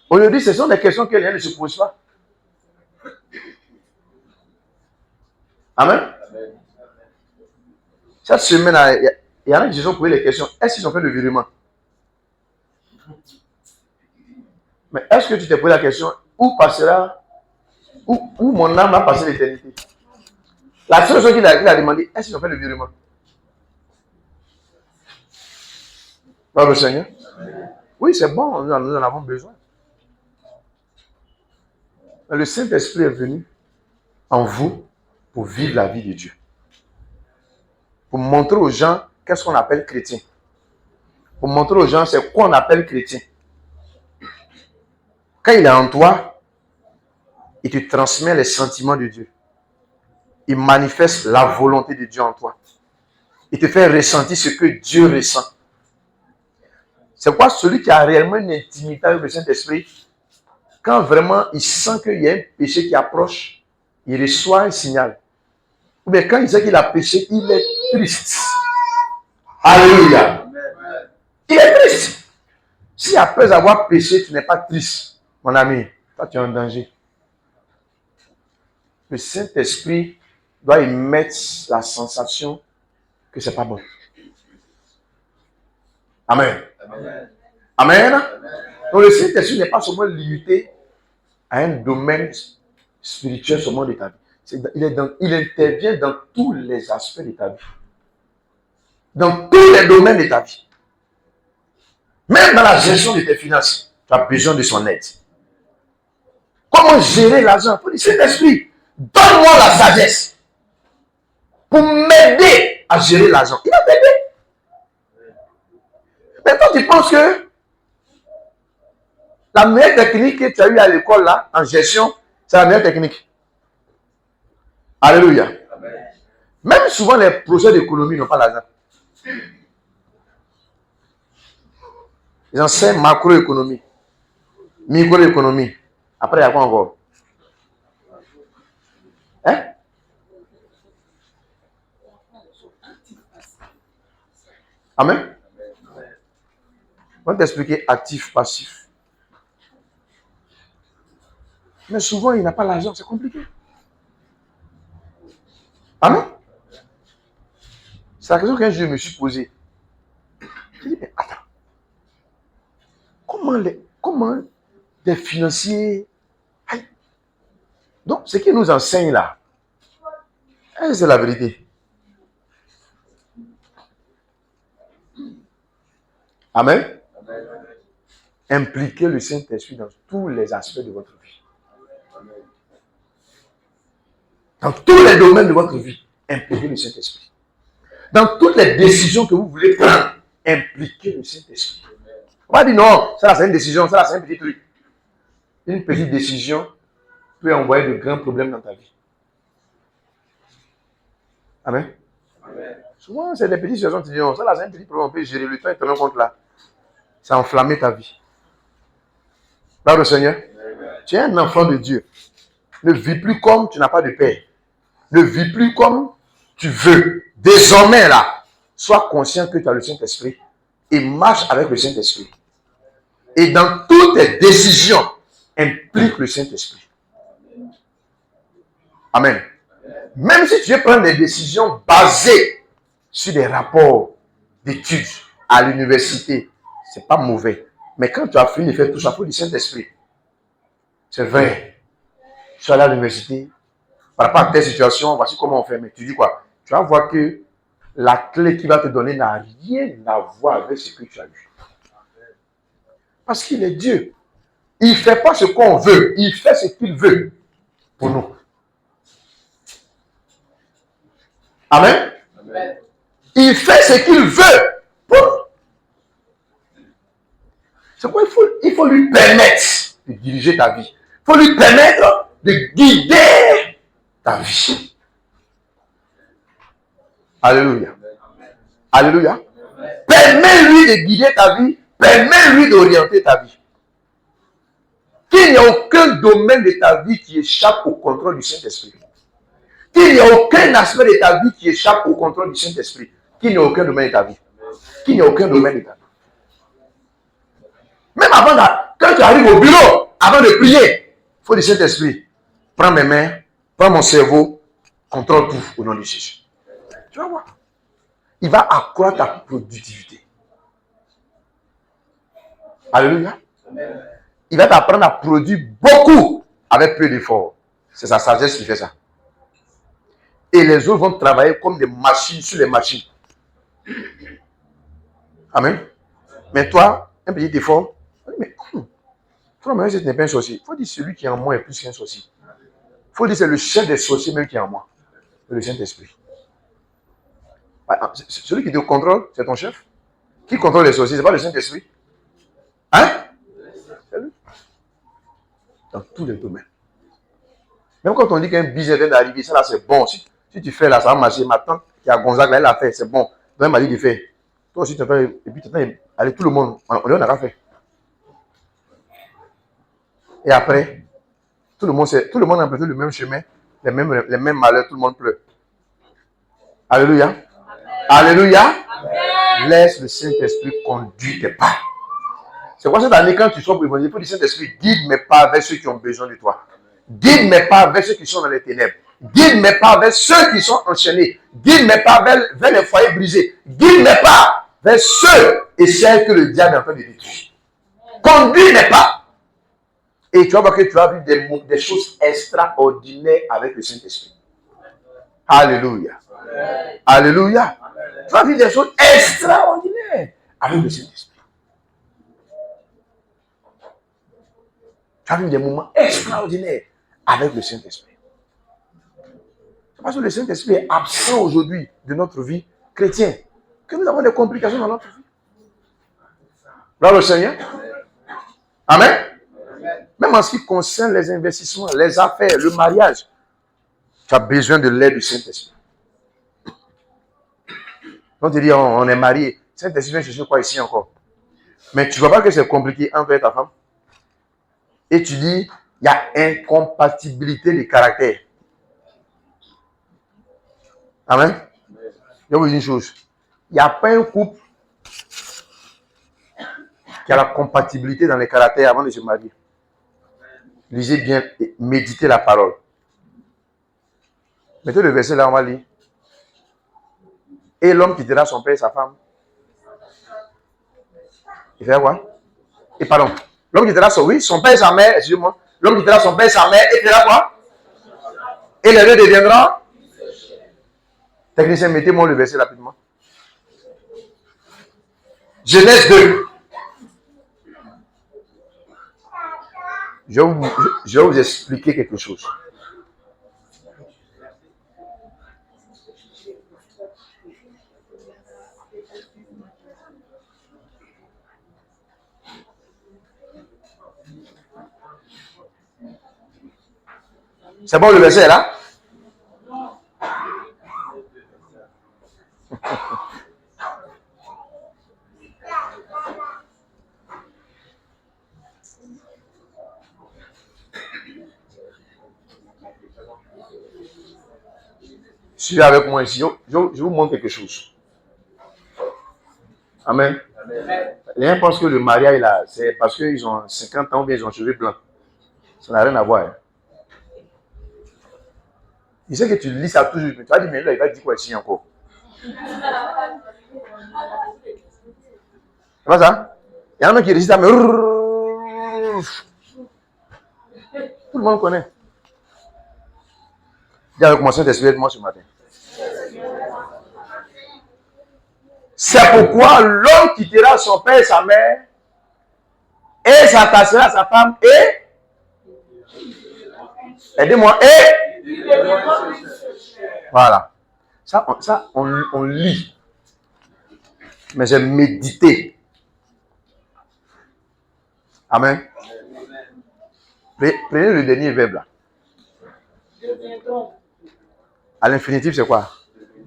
Aujourd'hui, ce sont des questions que les gens ne se posent pas. Amen. Cette semaine, il y en a qui se sont posé les questions. Est-ce qu'ils ont fait le virement? Mais est-ce que tu t'es posé la question, où passera, où mon âme va passer l'éternité? La seule chose qu'il a demandé, est-ce qu'ils ont fait le virement? Par le Seigneur. Oui, c'est bon, nous en avons besoin. Mais le Saint-Esprit est venu en vous pour vivre la vie de Dieu. Pour montrer aux gens qu'est-ce qu'on appelle chrétien. Pour montrer aux gens c'est quoi on appelle chrétien. Quand il est en toi, il te transmet les sentiments de Dieu. Il manifeste la volonté de Dieu en toi. Il te fait ressentir ce que Dieu ressent. C'est quoi celui qui a réellement une intimité avec le Saint-Esprit? Quand vraiment il sent qu'il y a un péché qui approche, il reçoit un signal. Ou bien quand il sait qu'il a péché, il est triste. Alléluia. Il est triste. Si après avoir péché, tu n'es pas triste, mon ami, toi tu es en danger. Le Saint-Esprit doit émettre la sensation que ce n'est pas bon. Amen. Amen. Amen. Donc le Saint-Esprit n'est pas seulement limité à un domaine spirituel seulement de ta vie. Il intervient dans tous les aspects de ta vie. Dans tous les domaines de ta vie. Même dans la gestion de tes finances, tu as besoin de son aide. Comment gérer l'argent? Pour dire, Saint-Esprit, donne-moi la sagesse pour m'aider à gérer l'argent. Il va t'aider. Maintenant, tu penses que la meilleure technique que tu as eue à l'école là, en gestion, c'est la meilleure technique. Alléluia. Amen. Même souvent, les projets d'économie n'ont pas l'argent. Ils enseignent macroéconomie, microéconomie. Après, il y a quoi encore? Hein? Amen. On va t'expliquer actif, passif. Mais souvent, il n'a pas l'argent, c'est compliqué. Amen. C'est la question qu'un jour je me suis posée. Je dis, mais attends. Comment des financiers... Aïe. Donc, ce qu'ils nous enseignent là, c'est la vérité. Amen. Impliquez le Saint-Esprit dans tous les aspects de votre vie. Dans tous les domaines de votre vie, impliquez le Saint-Esprit. Dans toutes les décisions que vous voulez prendre, impliquez le Saint-Esprit. On va dire non, ça c'est une décision, ça c'est un petit truc. une petite décision peut envoyer de grands problèmes dans ta vie. Amen. Souvent, c'est des petites situations, tu dis, non, ça là, c'est un petit problème, on peut gérer le temps et te rendre compte là. Ça a enflammé ta vie. Là, le Seigneur, tu es un enfant de Dieu. Ne vis plus comme tu n'as pas de père. Ne vis plus comme tu veux. Désormais, là, sois conscient que tu as le Saint-Esprit et marche avec le Saint-Esprit. Et dans toutes tes décisions, implique le Saint-Esprit. Amen. Même si tu veux prendre des décisions basées sur des rapports d'études à l'université, c'est pas mauvais. Mais quand tu as fini de faire tout ça pour le Saint-Esprit, c'est vrai. Tu es allé à l'université, par rapport à telle situation, voici comment on fait. Mais tu dis quoi? Tu vas voir que la clé qu'il va te donner n'a rien à voir avec ce que tu as eu. Parce qu'il est Dieu. Il ne fait pas ce qu'on veut, il fait ce qu'il veut pour nous. Amen. Amen. Il fait ce qu'il veut pour nous. C'est pourquoi il faut lui permettre de diriger ta vie. Il faut lui permettre de guider ta vie. Alléluia. Alléluia. Permets-lui de guider ta vie. Permets-lui d'orienter ta vie. Qu'il n'y a aucun domaine de ta vie qui échappe au contrôle du Saint-Esprit. Qu'il n'y a aucun aspect de ta vie qui échappe au contrôle du Saint-Esprit. Qu'il n'y a aucun domaine de ta vie. Qu'il n'y a aucun domaine de ta vie. Même avant, quand tu arrives au bureau, avant de prier, il faut le Saint-Esprit. Prends mes mains, prends mon cerveau, contrôle tout au nom de Jésus. Tu vas voir. Il va accroître ta productivité. Alléluia. Il va t'apprendre à produire beaucoup avec peu d'efforts. C'est sa sagesse qui fait ça. Et les autres vont travailler comme des machines sur les machines. Amen. Mais toi, un petit effort, mais toi, ce n'est pas un sorcier. Il faut dire celui qui est en moi est plus qu'un sorcier. Il faut dire c'est le chef des sorciers même qui est en moi. C'est le Saint-Esprit. Celui qui te contrôle, c'est ton chef. Qui contrôle les sorciers, ce n'est pas le Saint-Esprit. Hein? C'est lui. Dans tous les domaines. Même quand on dit qu'un business vient d'arriver, ça là c'est bon. Si tu fais là, ça va marcher. Ma tante qui a Gonzague, là, elle l'a fait, c'est bon. Donc elle m'a dit de faire. Toi aussi, tu entends, et puis tu entends, allez, tout le monde, on n'a pas fait. Et après, tout le monde a emprunté le même chemin, les mêmes malheurs, tout le monde pleure. Alléluia. Amen. Alléluia. Amen. Laisse le Saint-Esprit conduire tes pas. C'est quoi cette année, quand tu sois pour l'évangile, il faut dire Saint-Esprit, guide mes pas vers ceux qui ont besoin de toi. Guide mes pas vers ceux qui sont dans les ténèbres. Guide mes pas vers ceux qui sont enchaînés. Guide mes pas vers les foyers brisés. Guide mes pas vers ceux et celles que le diable est en train de détruire. Conduis mes pas. Et tu vas voir que tu vas vivre des choses extraordinaires avec le Saint-Esprit. Alléluia. Amen. Alléluia. Amen. Tu vas vivre des choses extraordinaires avec le Saint-Esprit. Tu vas vivre des moments extraordinaires avec le Saint-Esprit. Parce que le Saint-Esprit est absent aujourd'hui de notre vie chrétienne. Que nous avons des complications dans notre vie. Gloire au Seigneur. Amen. Même en ce qui concerne les investissements, les affaires, le mariage, tu as besoin de l'aide du Saint-Esprit. On te dit, on est marié. Saint-Esprit vient chercher quoi ici encore? Mais tu ne vois pas que c'est compliqué entre ta femme? Et tu dis, il y a incompatibilité de caractère. Amen. Je vais vous dire une chose. Il n'y a pas un couple qui a la compatibilité dans les caractères avant de se marier. Lisez bien et méditez la parole. Mettez le verset là, on va lire. Et l'homme quittera son père et sa femme. Il fait quoi? Et pardon. L'homme quittera son père et sa mère, excusez-moi. L'homme quittera son père et sa mère et fera quoi? Et les deux deviendront. Technicien, mettez-moi le verset rapidement. Genèse 2. Je vais vous expliquer quelque chose. C'est bon le verset là? Suivez avec moi ici. Je vous montre quelque chose. Amen. Les gens pensent que le mariage là, c'est parce qu'ils ont 50 ans ou bien ils ont cheveux blancs. Ça n'a rien à voir. Hein. Il sait que tu lis ça toujours, mais tu vas dire, mais là, il va dire quoi ici encore? C'est pas ça? Il y en a qui récitent, mais tout le monde connaît. Dis avec moi, Saint-Esprit, aide-moi ce matin. C'est pourquoi l'homme quittera son père et sa mère et s'attachera à sa femme et aidez-moi et voilà. Ça on lit. Mais j'ai médité. Amen. Prenez le dernier verbe là. À l'infinitif, c'est quoi?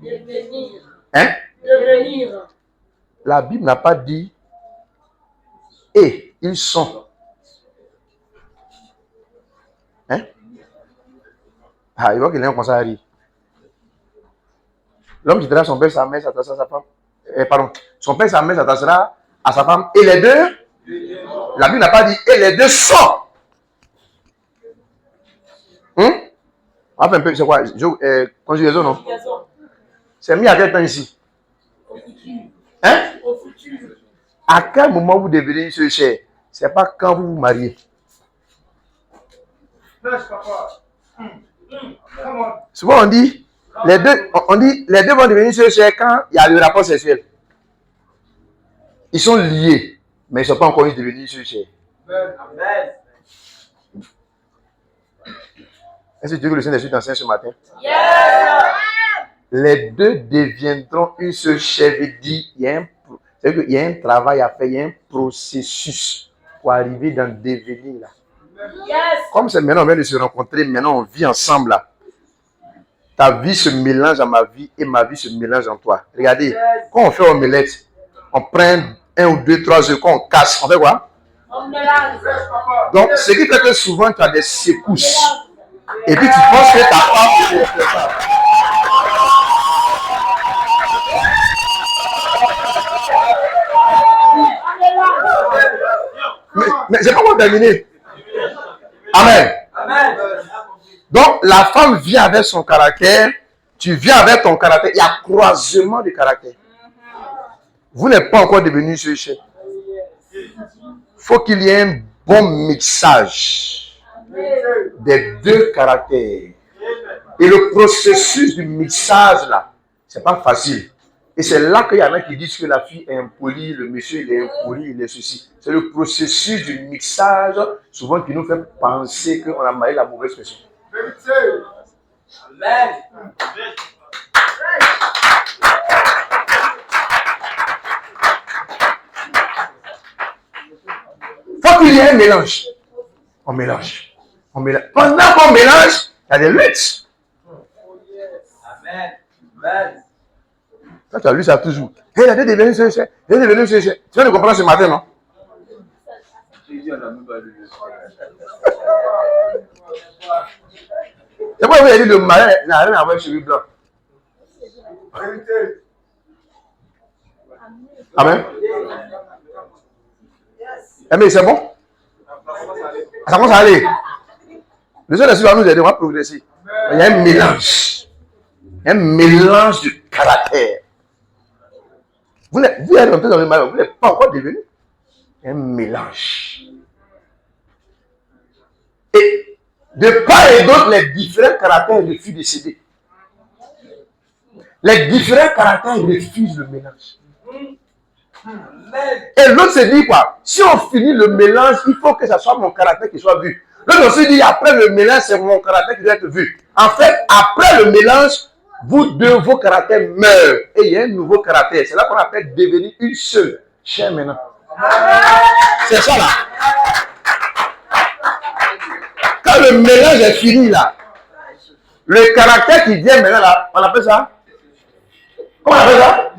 Devenir. Hein? Devenir. La Bible n'a pas dit et ils sont. Hein? Ah, il voit que les gens commencent à rire. L'homme qui dira son père, sa mère, s'attachera à sa femme. Pardon. Son père, sa mère s'attachera à sa femme. Et les deux? La Bible n'a pas dit et les deux sont. Enfin, un peu, c'est quoi? Conjugaison, non? C'est mis à quel temps ici? Au futur. Hein? Au futur. À quel moment vous devenez ce cher? C'est pas quand vous vous mariez. Souvent on dit les deux vont devenir ce cher quand il y a le rapport sexuel. Ils sont liés, mais ils ne sont pas encore devenus ce cher. Amen. Est-ce que tu veux que le Saint-Esprit t'enseigne ce matin? Yes. Les deux deviendront une seule chair. Il y a un travail à faire, il y a un processus pour arriver dans le devenir là. Yes. Comme c'est maintenant on vient de se rencontrer, maintenant on vit ensemble là. Ta vie se mélange à ma vie et ma vie se mélange en toi. Regardez, quand on fait omelette, on prend 1 ou 2, 3 œufs, quand on casse, on fait quoi? On mélange. Donc, ce qui fait que souvent tu as des secousses. Et puis tu penses que ta femme est préparée. Mais j'ai pas encore terminé. Amen. Amen. Donc, la femme vient avec son caractère, tu viens avec ton caractère. Il y a croisement de caractère. Vous n'êtes pas encore devenu ce chef. Il faut qu'il y ait un bon mixage des deux caractères. Et le processus du mixage, là, c'est pas facile. Et c'est là qu'il y en a qui disent que la fille est impolie, le monsieur il est impoli, il est ceci. C'est le processus du mixage, souvent qui nous fait penser qu'on a marié la mauvaise personne. Amen. Faut qu'il y ait un mélange. On mélange. On mélange. Pendant qu'on mélange, il y a des luttes. Amen. Amen. Quand tu as lu ça toujours. Hey, il a devenu ce cher. Il est devenu ce cher. Tu viens de comprendre ce matin, non? C'est pourquoi vous avez dit le mariage n'a rien à voir avec cheveux blancs. Amen. Mais c'est bon? Ça commence à aller. Le Saint-Esprit va nous aider, on va progresser. Il y a un mélange. Un mélange de caractère. Vous êtes entré dans le mariage, vous n'êtes pas encore devenu. Un mélange. Et de part et d'autre, les différents caractères refusent de céder. Les différents caractères refusent le mélange. Et l'autre se dit quoi? Si on finit le mélange, il faut que ce soit mon caractère qui soit vu. L'autre se dit après le mélange, c'est mon caractère qui doit être vu. En fait, après le mélange, vous deux, vos caractères meurent. Et il y a un nouveau caractère. C'est là qu'on appelle devenir une seule chair maintenant. C'est ça là. Quand le mélange est fini là, Le caractère qui vient maintenant là, on appelle ça? Comment on appelle ça?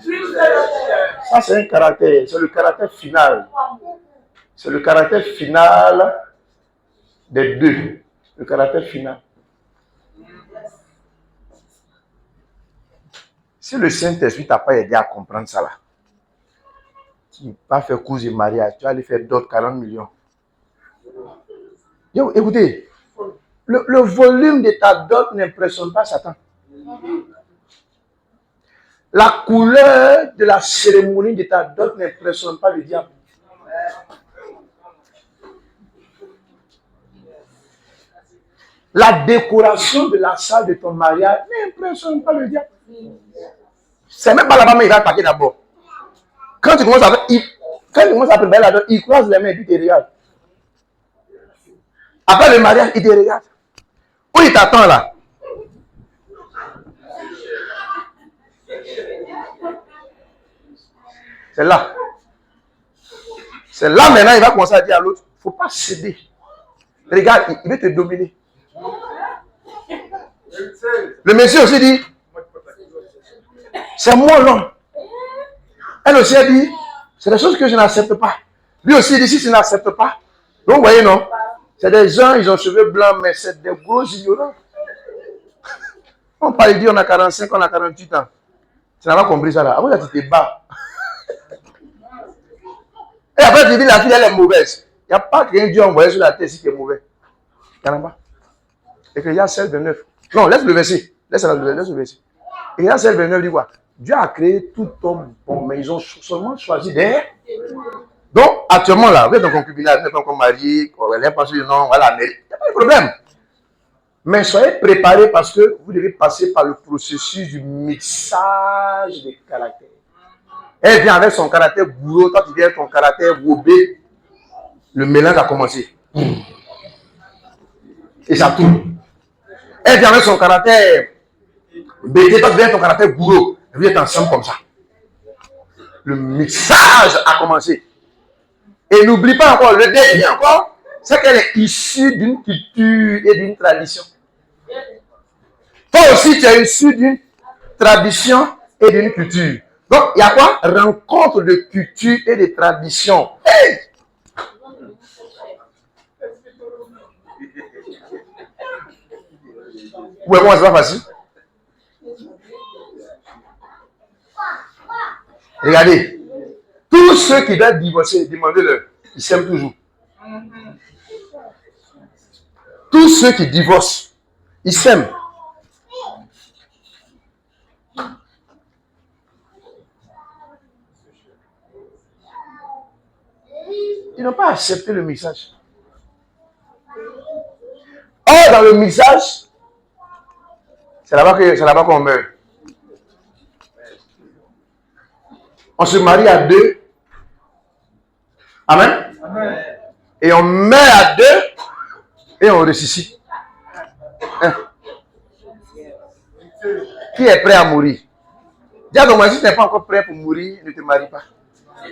Ça, c'est un caractère. C'est le caractère final. C'est le caractère final des deux. Le caractère final. Si le Saint-Esprit t'a pas aidé à comprendre ça là, tu ne vas pas faire cause de mariage, tu vas aller faire d'autres 40 millions. Yo, écoutez, le volume de ta dot n'impressionne pas Satan. La couleur de la cérémonie de ta dot n'impressionne pas le diable. La décoration de la salle de ton mariage n'impressionne pas le diable. C'est même pas là-bas, mais il va attaquer d'abord. Quand tu commences à préparer la dot, il croise les mains et puis il te regarde. Après le mariage, il te regarde. Où il t'attend là? C'est là. C'est là maintenant, il va commencer à dire à l'autre, il ne faut pas céder. Regarde, il veut te dominer. Le monsieur aussi dit, c'est moi l'homme. Elle aussi a dit, c'est des choses que je n'accepte pas. Lui aussi dit, si je n'accepte pas. Donc vous voyez, non? C'est des gens, ils ont cheveux blancs, mais c'est des gros ignorants. On parle dire, on a 45, on a 48 ans. Tu n'as pas compris ça là. Après, tu te bats. Et après, tu dis, la fille, elle est mauvaise. Il n'y a pas qu'un Dieu envoyé sur la terre si tu es mauvais. Il y en a pas. Et qu'il y a celle 29. Non, laisse le verset. Laisse le verset. Et il y a celle 29 dit quoi? Dieu a créé tout homme bon, mais ils ont seulement choisi des. Donc, actuellement, là, vous êtes en concubinage, vous n'êtes pas encore marié, elle n'est pas sûr, non, voilà, mais il n'y a pas de problème. Mais soyez préparés parce que vous devez passer par le processus du mixage des caractères. Elle vient avec son caractère bourreau, toi tu viens avec ton caractère bobé, le mélange a commencé. Et ça tourne. Elle vient avec son caractère bébé, toi tu viens avec ton caractère bourreau. Vous êtes ensemble comme ça. Le mixage a commencé. Et n'oublie pas encore, le défi encore, c'est qu'elle est issue d'une culture et d'une tradition. Toi aussi, tu es issu d'une tradition et d'une culture. Donc, il y a quoi? Rencontre de culture et de tradition. Hey! Ouais, moi, c'est pas facile. Regardez. Tous ceux qui doivent divorcer, demandez-leur. Ils s'aiment toujours. Tous ceux qui divorcent, ils s'aiment. Ils n'ont pas accepté le message. Or, dans le message, c'est là-bas qu'on meurt. On se marie à deux. Amen. Amen. Et on meurt à deux et on ressuscite. Hein? Qui est prêt à mourir? Dis à ton mari, si tu n'es pas encore prêt pour mourir, ne te marie pas. Je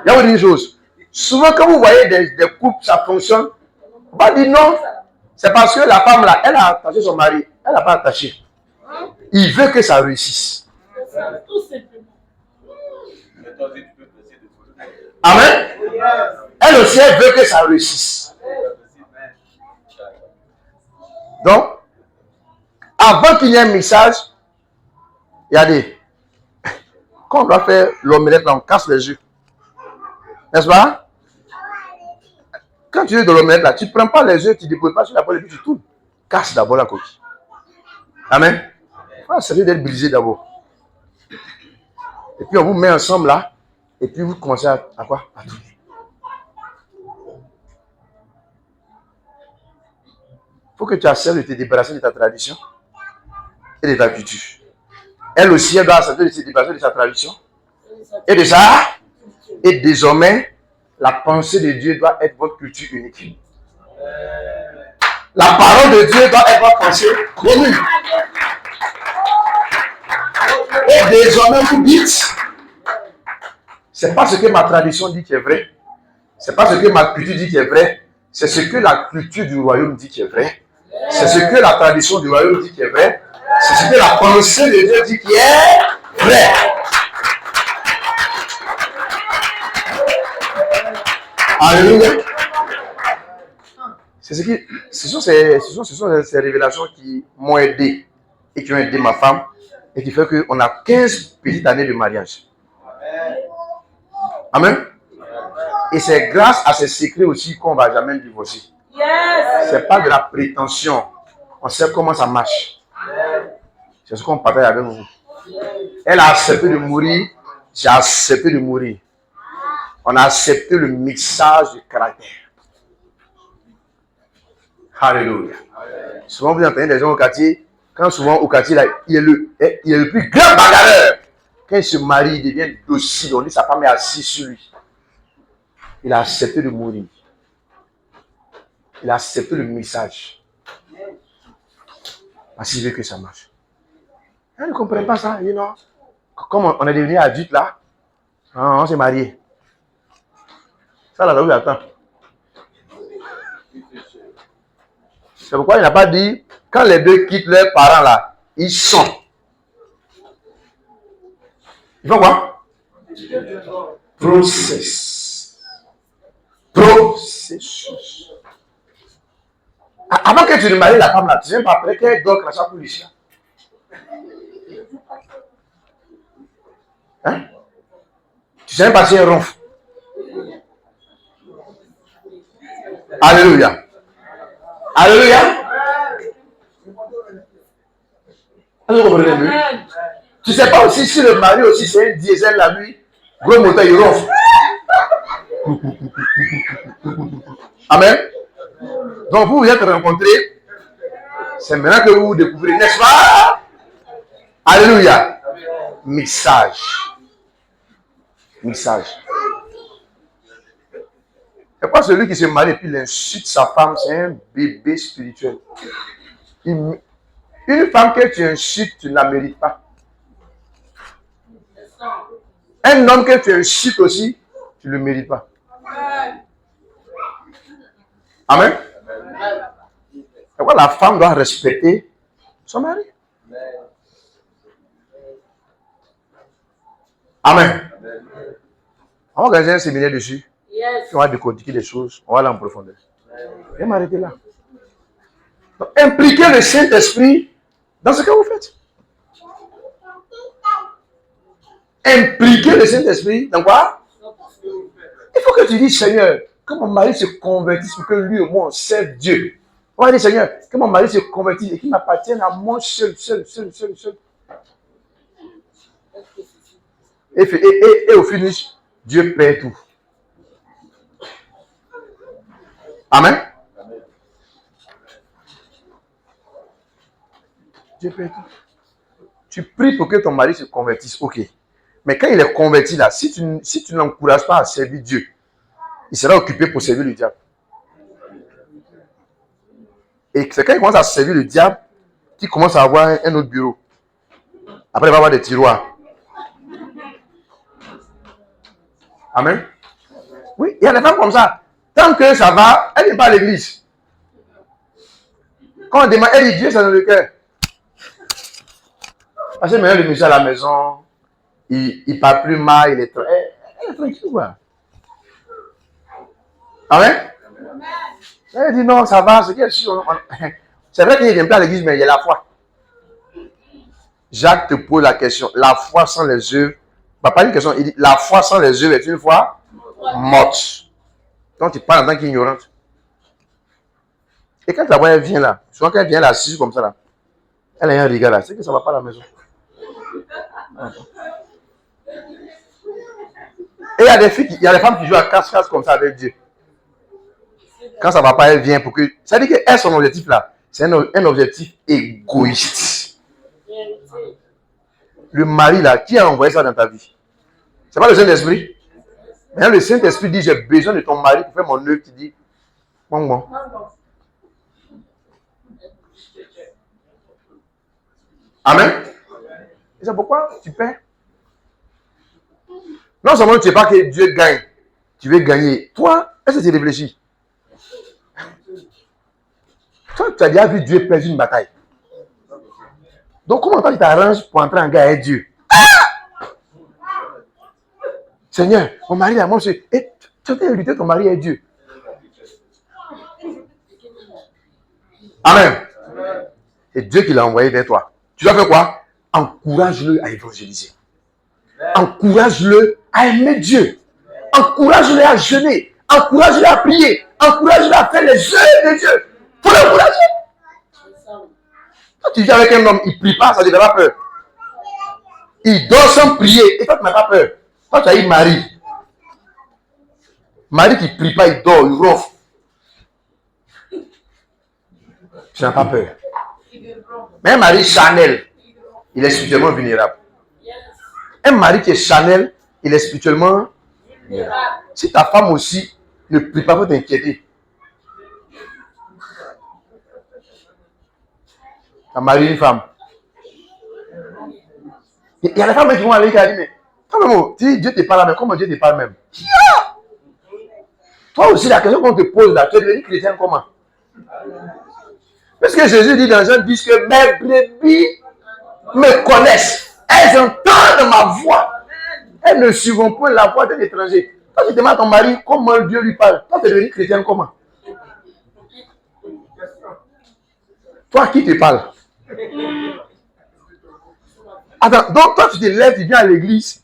vais vous dire une chose. Souvent, quand vous voyez des couples, ça fonctionne, on va dire non. C'est parce que la femme là, elle a attaché son mari. Elle n'a pas attaché. Il veut que ça réussisse. Amen. Elle aussi, elle veut que ça réussisse. Donc, avant qu'il y ait un message, regardez, quand on doit faire l'omelette, on casse les œufs. N'est-ce pas? Quand tu es de l'omelette là, tu ne prends pas les œufs, tu ne déposes pas sur la poêle et puis tu tournes. Casse d'abord la coquille. Amen. Ça veut d'être brisé d'abord. Et puis on vous met ensemble là, et puis vous commencez à quoi? À tourner. Il faut que tu acceptes de te débarrasser de ta tradition et de ta culture. Elle aussi, elle doit accepter de se débarrasser de sa tradition et de ça. Et désormais, la pensée de Dieu doit être votre culture unique. La parole de Dieu doit être votre pensée commune. Et désormais, vous dites, c'est pas ce que ma tradition dit qui est vrai. C'est pas ce que ma culture dit qui est vrai. C'est ce que la culture du royaume dit qui est vrai. C'est ce que la tradition du royaume dit qui est vrai. C'est ce que la pensée de Dieu dit qui est vrai. Alléluia. Ce sont ces révélations qui m'ont aidé et qui ont aidé ma femme et qui fait qu'on a 15 petites années de mariage. Amen. Et c'est grâce à ces secrets aussi qu'on ne va jamais divorcer. Yes. Ce n'est pas de la prétention. On sait comment ça marche. C'est ce qu'on partage avec vous. Elle a accepté de mourir. J'ai accepté de mourir. On a accepté le mixage du caractère. Alléluia. Souvent, vous entendez des gens au quartier. Quand souvent au quartier, là, il est le plus grand bagarreur. Quand il se marie, il devient docile. On dit sa femme est assise sur lui. Il a accepté de mourir. Il a accepté le message. Parce qu'il veut que ça marche. Elle ne comprend pas ça. You know? Comme on est devenu adulte là, on s'est marié. Ça là, où il attend. C'est pourquoi il n'a pas dit, quand les deux quittent leurs parents là, ils sont. Ils font quoi? Process. Processus. Avant que tu ne maries la femme là, tu ne sais pas après qu'elle dort la chaque ici. Hein? Tu ne sais pas si elle ronfle. Alléluia. Alléluia. Tu ne sais pas aussi si le mari aussi c'est un diesel la nuit, gros moteur il ronfle. Amen. Donc vous vous êtes rencontrés, c'est maintenant que vous vous découvrez, n'est-ce pas? Alléluia. Mixage. Mixage. C'est pas celui qui se marie et puis il insulte sa femme, c'est un bébé spirituel. Une femme que tu insultes, tu ne la mérites pas. Un homme que tu insultes aussi, tu ne le mérites pas. Amen. C'est pourquoi la femme doit respecter son mari. Amen. On va organiser un séminaire dessus. On va décortiquer des choses. On va aller en profondeur. Je vais m'arrêter là. Donc, impliquez le Saint-Esprit dans ce que vous faites. Impliquer le Saint-Esprit dans quoi? Il faut que tu dises, Seigneur, que mon mari se convertisse pour que lui et moi on serve Dieu. On va dire, Seigneur, que mon mari se convertisse et qu'il m'appartienne à moi seul. Et au finish, Dieu paie tout. Amen. Dieu paie tout. Tu pries pour que ton mari se convertisse, ok. Mais quand il est converti là, si tu ne l'encourages pas à servir Dieu, il sera occupé pour servir le diable. Et c'est quand il commence à servir le diable qu'il commence à avoir un autre bureau. Après, il va avoir des tiroirs. Amen. Oui, il y a des femmes comme ça. Tant que ça va, elle n'est pas à l'église. Quand on demande, elle dit Dieu, c'est dans le cœur. Parce que maintenant, le monsieur à la maison, il ne parle plus mal, elle est tranquille, quoi. Amen. Elle dit non, ça va, c'est c'est vrai qu'il ne vient pas à l'église, mais il y a la foi. Jacques te pose la question, la foi sans les œuvres, pas une question, il dit la foi sans les œuvres est une foi morte. Donc tu parles en tant qu'ignorante. Et quand la voix elle vient là, souvent quand elle vient là, assise comme ça là, elle a un regard là, c'est que ça ne va pas à la maison. Et il y a des filles, il y a des femmes qui jouent à casse-casse comme ça avec Dieu. Quand ça ne va pas, elle vient pour que. Ça veut dire qu'elle, son objectif là, c'est un objectif égoïste. Le mari là, qui a envoyé ça dans ta vie? C'est pas le Saint-Esprit? Mais le Saint-Esprit dit j'ai besoin de ton mari pour faire mon œuvre. Tu dis, bon. Amen. Et c'est pourquoi tu perds. Non seulement tu ne sais pas que Dieu gagne, tu veux gagner. Toi, est-ce que tu réfléchis? Toi, tu as déjà vu Dieu perdre une bataille. Donc, comment toi, tu t'arranges pour entrer en guerre avec Dieu? Seigneur, mon mari là, moi, tu as hérité ton mari et Dieu. Amen. C'est Dieu qui l'a envoyé vers toi. Tu dois faire quoi? Encourage-le à évangéliser. Encourage-le à aimer Dieu. Encourage-le à jeûner. Encourage-le à prier. Encourage-le à faire les œuvres de Dieu. Il faut l'encourager. Quand tu vis avec un homme, il ne prie pas, ça ne te fait pas peur. Il dort sans prier et toi, tu n'as pas peur. Toi, tu as eu Marie. Marie qui ne prie pas, il dort, il ronfle. Tu n'as pas peur. Mais un mari Chanel, il est spirituellement vulnérable. Un mari qui est Chanel, il est spirituellement vulnérable. Si ta femme aussi ne prie pas, il faut t'inquiéter. Tu as marié une femme. Il y a des femmes qui vont aller et qui disent, mais toi-même, si Dieu te parle, mais comment Dieu te parle même? Toi aussi, la question qu'on te pose là, tu es devenu chrétien comment? Parce que Jésus dit dans Jean 10 que mes brebis me connaissent. Elles entendent ma voix. Elles ne suivront point la voix d'un étranger. Quand tu demandes à ton mari comment Dieu lui parle, toi tu es devenu chrétien comment? Toi qui te parle? Attends, donc toi tu te lèves, tu viens à l'église,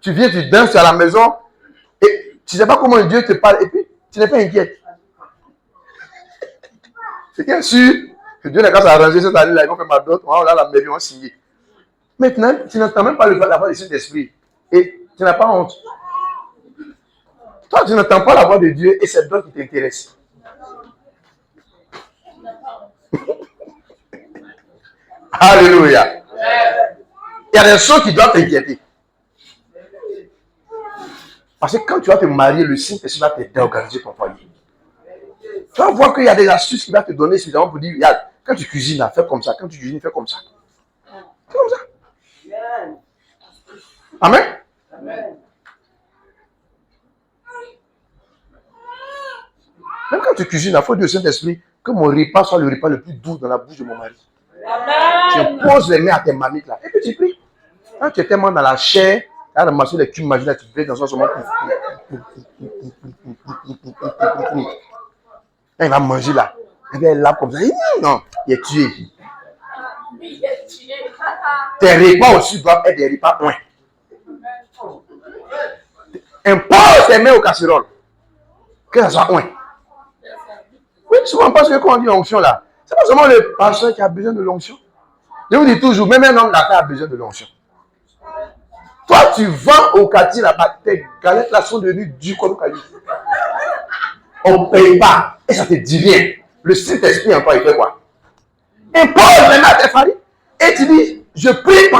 tu viens, tu danses à la maison, et tu ne sais pas comment Dieu te parle, et puis tu n'es pas inquiète. C'est bien sûr que Dieu n'a qu'à s'arranger cette année-là, ils vont faire ma dot, on va la mairie, on va signer. Maintenant, tu n'entends même pas la voix du Saint-Esprit, et tu n'as pas honte. Toi, tu n'entends pas la voix de Dieu, et c'est d'autres qui t'intéressent. Alléluia. Il y a des choses qui doivent t'inquiéter. Parce que quand tu vas te marier, le Saint-Esprit va t'aider à organiser ton foyer. Tu vas voir qu'il y a des astuces qu'il va te donner suffisamment pour dire, regarde, quand tu cuisines, fais comme ça. Quand tu cuisines, fais comme ça. Fais comme ça. Amen. Même quand tu cuisines, il faut dire au Saint-Esprit que mon repas soit le repas le plus doux dans la bouche de mon mari. Tu poses les mains à tes mamites là. Et puis tu pries. Quand tu es tellement dans la chair, tu as ramassé les cubes magiques là, tu pries dans son moment. Quand il va manger là, et bien, il lave comme ça. Non, il est tué. Tes repas aussi doivent être des repas points. Impose tes mains aux casseroles. Que ça soit point. Oui, souvent parce que quand on dit onction là, c'est pas seulement le pasteur qui a besoin de l'onction. Je vous dis toujours, même un homme d'affaires a besoin de l'onction. Toi, tu vends au quartier là-bas, tes galettes là sont devenues dures comme caillou. On ne paye pas. Et ça te dit rien. Le Saint-Esprit en toi, il fait quoi? Impose les mains à tes farines. Et tu dis, je prie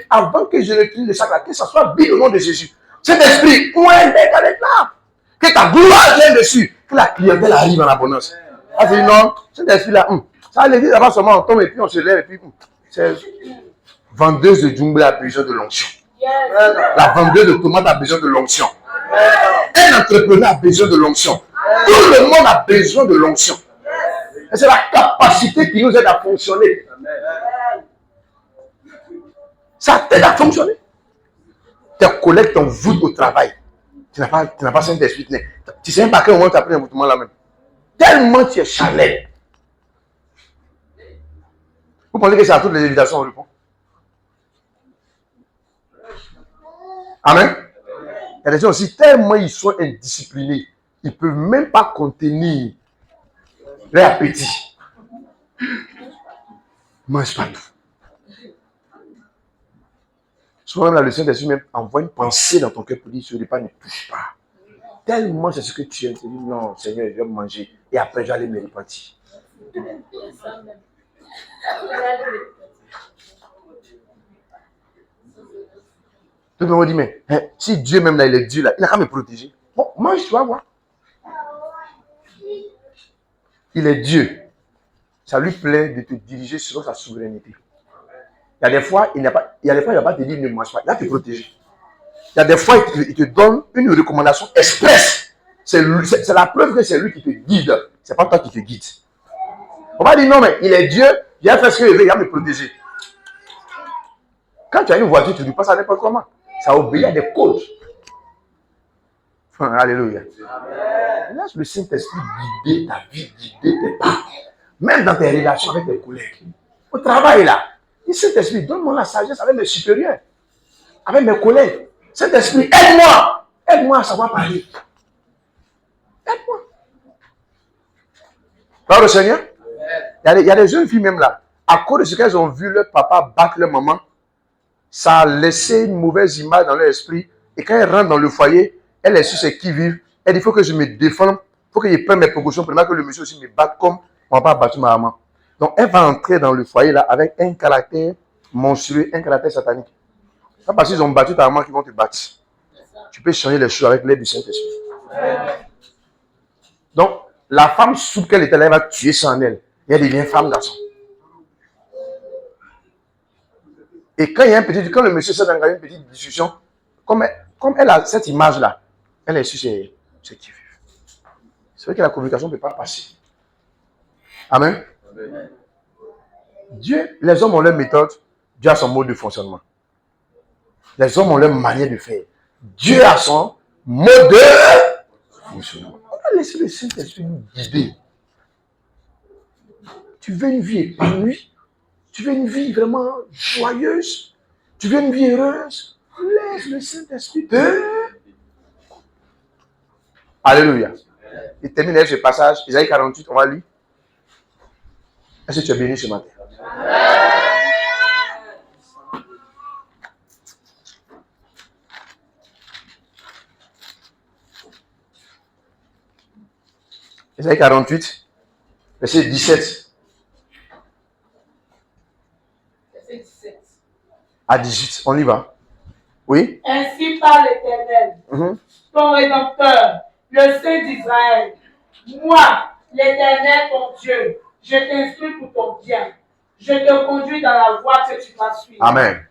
avant que je retire le sac là, que ça soit bien au nom de Jésus. Saint-Esprit, où est les galettes là? Que ta gloire vienne dessus. Que la clientèle arrive en abondance. Ah, c'est non, Saint-Esprit là, ça l'église là-bas seulement on tombe et puis on se lève et puis c'est vendeuse de djumble a besoin de l'onction. La vendeuse de tomates a besoin de l'onction. Un entrepreneur a besoin de l'onction. Tout le monde a besoin de l'onction. Et c'est la capacité qui nous aide à fonctionner. Ça t'aide à fonctionner. Tes collègues t'envoûtent au travail. Tu n'as pas Saint-Esprit. Tu ne sais même pas à quel moment tu as pris un envoûtement là même. Tellement tu es Chanel. Vous pensez que c'est à toutes les invitations on répond? Amen. Il y a des gens aussi, tellement ils sont indisciplinés, ils ne peuvent même pas contenir leur appétit. Mange pas tout. Souvent même la leçon des humains envoie une pensée dans ton cœur pour dire ce repas ne touche pas. Tellement c'est ce que tu aimes, tu dis non, Seigneur, je vais manger et après je vais aller me repentir. Tout le monde dit, mais si Dieu même là, il est Dieu là, il n'a qu'à me protéger. Bon, mange, tu vas voir. Il est Dieu. Ça lui plaît de te diriger selon sa souveraineté. Il y a des fois, il ne va pas te dire ne mange pas, il va te protéger. Il y a des fois, il te donne une recommandation express. C'est la preuve que c'est lui qui te guide. Ce n'est pas toi qui te guide. On va dire non, mais il est Dieu, il va faire ce qu'il veut, il va me protéger. Quand tu as une voiture, tu ne passes à n'importe comment. Ça obéit à des codes. Alléluia. Laisse le Saint-Esprit guider ta vie, guider tes pas. Même dans tes relations avec tes collègues. Au travail là. Dis Saint-Esprit, donne-moi la sagesse avec mes supérieurs, avec mes collègues. Saint-Esprit, aide-moi. Aide-moi à savoir parler. Aide-moi. Par le Seigneur. Il y a des jeunes filles même là. À cause de ce qu'elles ont vu leur papa battre leur maman, ça a laissé une mauvaise image dans leur esprit. Et quand elles rentrent dans le foyer, elle est sur ses qui-vive. Elle dit, il faut que je me défende. Il faut que je prenne mes précautions pour que le monsieur aussi me batte comme mon papa a battu ma maman. Donc, elle va entrer dans le foyer là avec un caractère monstrueux, un caractère satanique. C'est parce qu'ils ont battu ta maman qu'ils vont te battre. Tu peux changer les choses avec l'aide du Saint-Esprit. Donc, la femme sous qu'elle était là, elle va tuer ça en elle. Et elle devient femme garçon. Et quand il y a quand le monsieur s'est dans une petite discussion, comme elle a cette image-là, elle est sur ses qui-vive. C'est vrai que la communication ne peut pas passer. Amen. Dieu, les hommes ont leur méthode, Dieu a son mode de fonctionnement. Les hommes ont leur manière de faire. Dieu a son mode de fonctionnement. On va laisser le Saint-Esprit nous guider. Tu veux une vie épanouie, tu veux une vie vraiment joyeuse, tu veux une vie heureuse, laisse le Saint-Esprit te... Alléluia. Il termine avec ce passage, Isaïe 48, on va lire. Est-ce que tu es béni ce matin? Isaïe 48, verset 17. Verset 17. À 18, on y va. Oui? Ainsi parle l'Éternel, ton Rédempteur, le Saint d'Israël. Moi, l'Éternel, ton Dieu, je t'instruis pour ton bien. Je te conduis dans la voie que tu vas suivre. Amen.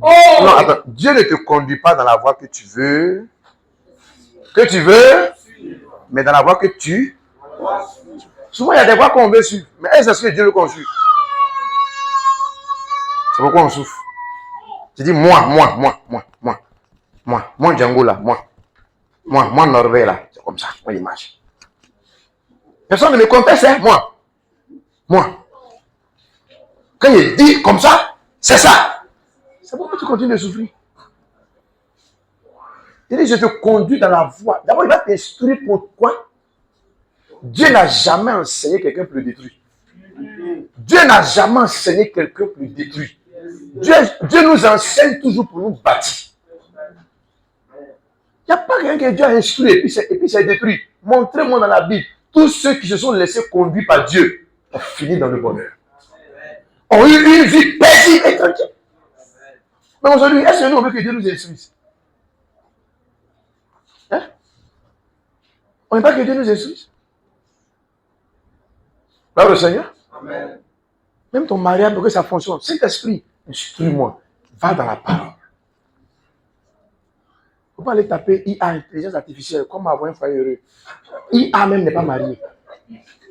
Oh! Non, attends. Dieu ne te conduit pas dans la voie que tu veux, mais dans la voie que tu... Souvent, il y a des voies qu'on veut suivre, mais est-ce que Dieu veut qu'on suive? C'est pourquoi on souffre. Tu dis moi, Django là, moi, Norvège là, c'est comme ça, moi l'image. Personne ne me conteste, hein, moi. Quand il dit comme ça, c'est ça. C'est pourquoi tu continues de souffrir. Il dit, je te conduis dans la voie. D'abord, il va t'instruire pourquoi. Dieu n'a jamais enseigné quelqu'un pour le détruire. Dieu n'a jamais enseigné quelqu'un pour le détruire. Dieu nous enseigne toujours pour nous bâtir. Il n'y a pas quelqu'un que Dieu a instruit et puis c'est détruit. Montrez-moi dans la Bible, tous ceux qui se sont laissés conduire par Dieu ont fini dans le bonheur. Ont eu une vie paisible et tranquille. Mais aujourd'hui, est-ce que nous on veut que Dieu nous instruise? Hein? On ne veut pas que Dieu nous instruise. Là, le Seigneur. Amen. Même ton mariage, pour que ça fonctionne, Saint-Esprit, instruis-moi. Va dans la parole. Il ne faut pas aller taper IA, intelligence artificielle, comment avoir un foyer heureux. IA même n'est pas marié.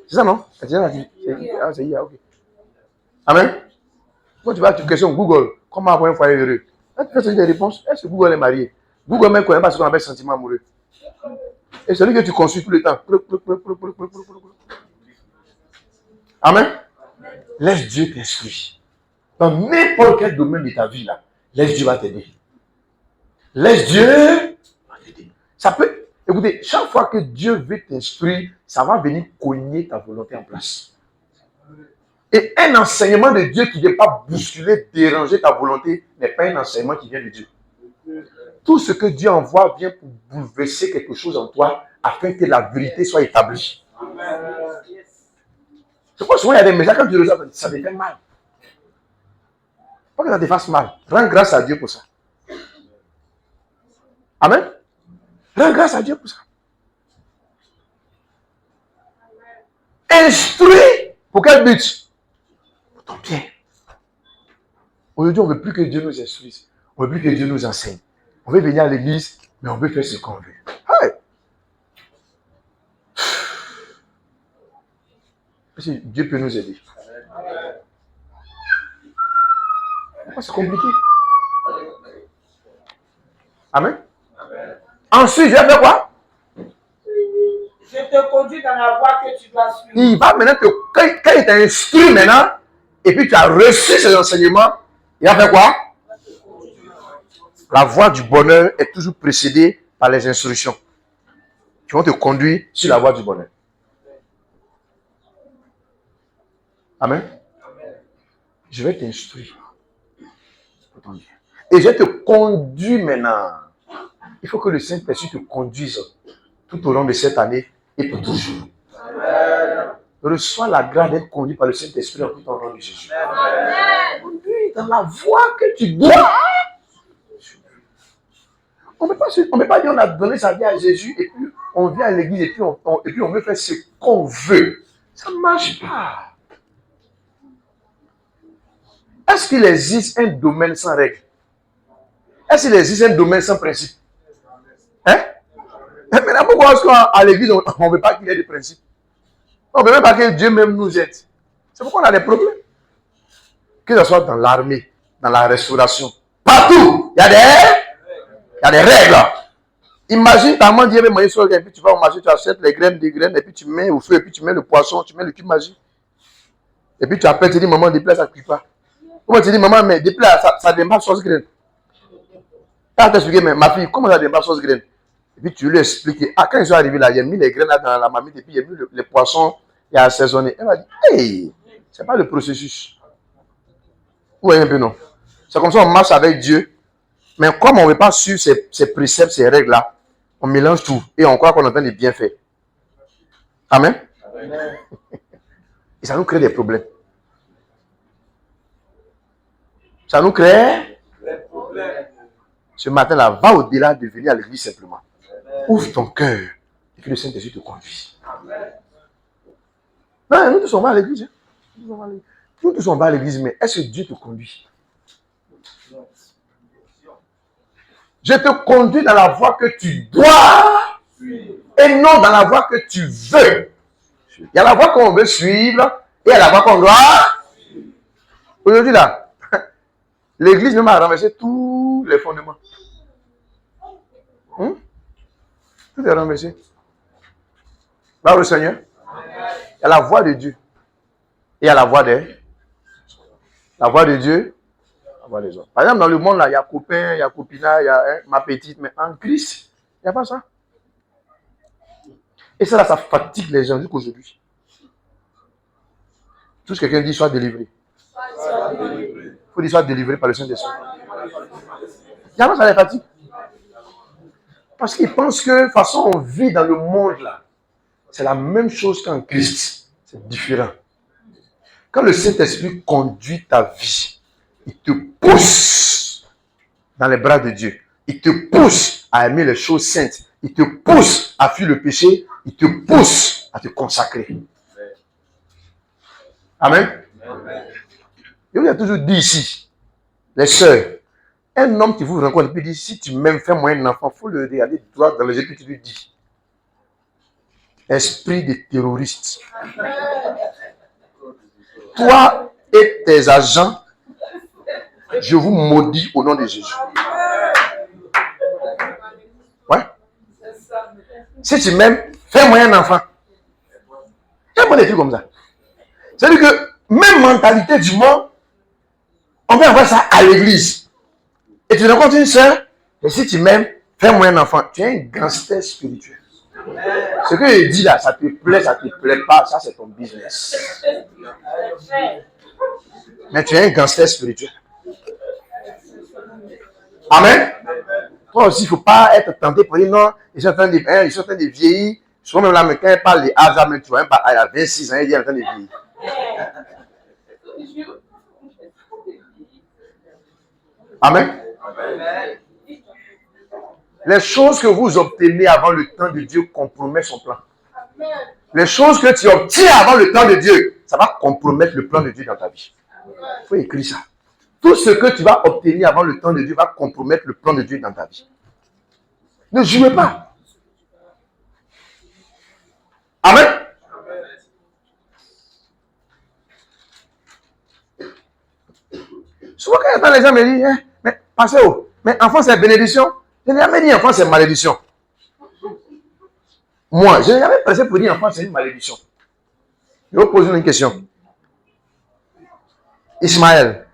C'est ça, non? C'est IA, ok. Amen. Quand tu vas à une question Google, comment avoir un foyer heureux? Là, tu fais des réponses. Est-ce que Google est marié? Google même ne connaît pas ce qu'on appelle sentiment amoureux. Et celui que tu consultes tout le temps. Amen. Laisse Dieu t'instruire. Dans n'importe quel domaine de ta vie, là, laisse Dieu va t'aider. Laisse Dieu va t'aider. Ça peut, écoutez, chaque fois que Dieu veut t'instruire, ça va venir cogner ta volonté en place. Et un enseignement de Dieu qui ne vient pas bousculer, déranger ta volonté, n'est pas un enseignement qui vient de Dieu. Tout ce que Dieu envoie vient pour bouleverser quelque chose en toi afin que la vérité soit établie. C'est pourquoi souvent il y a des messages, quand tu reçois, ça te fait mal. Pas que ça te fasse mal. Rends grâce à Dieu pour ça. Amen. Rends grâce à Dieu pour ça. Instruis. Pour quel but? Pour ton bien. Aujourd'hui, on ne veut plus que Dieu nous instruise. On ne veut plus que Dieu nous enseigne. On veut venir à l'église, mais on veut faire ce qu'on veut. Hey. Dieu peut nous aider. C'est compliqué. Amen. Ensuite, je vais faire quoi? Je te conduis dans la voie que tu dois suivre. Il va maintenant quand il t'a instruit maintenant, et puis tu as reçu ces enseignements, il va faire quoi? La voie du bonheur est toujours précédée par les instructions qui vont te conduire sur la voie du bonheur. Amen. Je vais t'instruire. Et je te conduis maintenant. Il faut que le Saint-Esprit te conduise tout au long de cette année et pour toujours. Reçois la grâce d'être conduit par le Saint-Esprit en tout au nom de Jésus. Conduis dans la voie que tu dois. On ne peut pas dire on a donné sa vie à Jésus et puis on vient à l'église et puis on veut faire ce qu'on veut. Ça ne marche pas. Est-ce qu'il existe un domaine sans règle? Est-ce qu'il existe un domaine sans principe? Hein? Maintenant, pourquoi est-ce qu'à l'église, on ne veut pas qu'il y ait des principes? On ne veut même pas que Dieu même nous aide. C'est pourquoi on a des problèmes. Que ce soit dans l'armée, dans la restauration, partout, il y a des règles. Imagine, ta main dit, mais sur et puis tu vas au marché, tu achètes les graines, et puis tu mets au feu, et puis tu mets le poisson, tu mets le cube magique. Et puis tu appelles, tu dis, maman, déplace, ça ne cuit pas. Comment tu dis, maman, mais déplace, ça démarre sauce graine. Tu as expliqué, mais ma fille, comment ça démarre sauce graine? Et puis tu lui expliques, quand ils sont arrivés là, il a mis les graines là dans la marmite, et puis il a mis les poissons, il a assaisonné. Elle m'a dit, hey, c'est pas le processus. Vous voyez un peu, non? C'est comme ça on marche avec Dieu. Mais comme on ne veut pas suivre ces préceptes, ces règles-là, on mélange tout et on croit qu'on est en train de bien faire. Amen. Et ça nous crée des problèmes. Ça nous crée des problèmes. Ce matin-là, va au-delà de venir à l'église simplement. Ouvre ton cœur et que le Saint-Esprit te conduise. Non, nous ne sommes pas à l'église. Nous ne sommes pas à l'église, mais est-ce que Dieu te conduit? Je te conduis dans la voie que tu dois et non dans la voie que tu veux. Il y a la voie qu'on veut suivre et il y a la voie qu'on doit. Aujourd'hui, là, l'église même a renversé tous les fondements. Tout est renversé. Là, le Seigneur, il y a la voie de Dieu et il y a la voie des. La voie de Dieu. Par exemple, dans le monde, là, il y a copain, il y a copina, il y a ma petite, mais en Christ, il n'y a pas ça. Et ça, là, ça fatigue les gens jusqu'aujourd'hui. Tout ce que quelqu'un dit, soit délivré. Il faut dire soit délivré par le Saint-Esprit. Il y a pas ça les fatigue. Parce qu'ils pensent que, de toute façon, on vit dans le monde, là. C'est la même chose qu'en Christ. C'est différent. Quand le Saint-Esprit conduit ta vie, il te pousse dans les bras de Dieu. Il te pousse à aimer les choses saintes. Il te pousse à fuir le péché. Il te pousse à te consacrer. Amen. Je vous ai toujours dit ici, les sœurs, un homme qui vous rencontre et dit, si tu m'aimes, fais-moi un enfant, il faut le regarder droit dans les yeux et tu lui dis, esprit de terroriste. Toi et tes agents, je vous maudis au nom de Jésus. Ouais. Si tu m'aimes, fais-moi un enfant. Il y a pas des trucs comme ça. C'est-à-dire que même mentalité du monde, on va avoir ça à l'église. Et tu rencontres une soeur, et si tu m'aimes, fais-moi un enfant. Tu es un gangster spirituel. Ce que je dis là, ça te plaît, ça ne te plaît pas, ça c'est ton business. Mais tu es un gangster spirituel. Amen. Toi aussi, il ne faut pas être tenté pour dire non, ils sont en train de vieillir. Souvent même là, mais quand ils parlent de âge, tu vois, il a 26 ans, il est en train de vieillir. Amen. Les choses que vous obtenez avant le temps de Dieu compromettent son plan. Les choses que tu obtiens avant le temps de Dieu, ça va compromettre le plan de Dieu dans ta vie. Il faut écrire ça. Tout ce que tu vas obtenir avant le temps de Dieu va compromettre le plan de Dieu dans ta vie. Ne jouez pas. Amen. Souvent, quand j'entends les gens me dire, hein, mais pasteur, mais enfant, c'est bénédiction. Je n'ai jamais dit enfant, c'est malédiction. Moi, je n'ai jamais pensé pour dire enfant, c'est une malédiction. Je vais vous poser une question. Ismaël,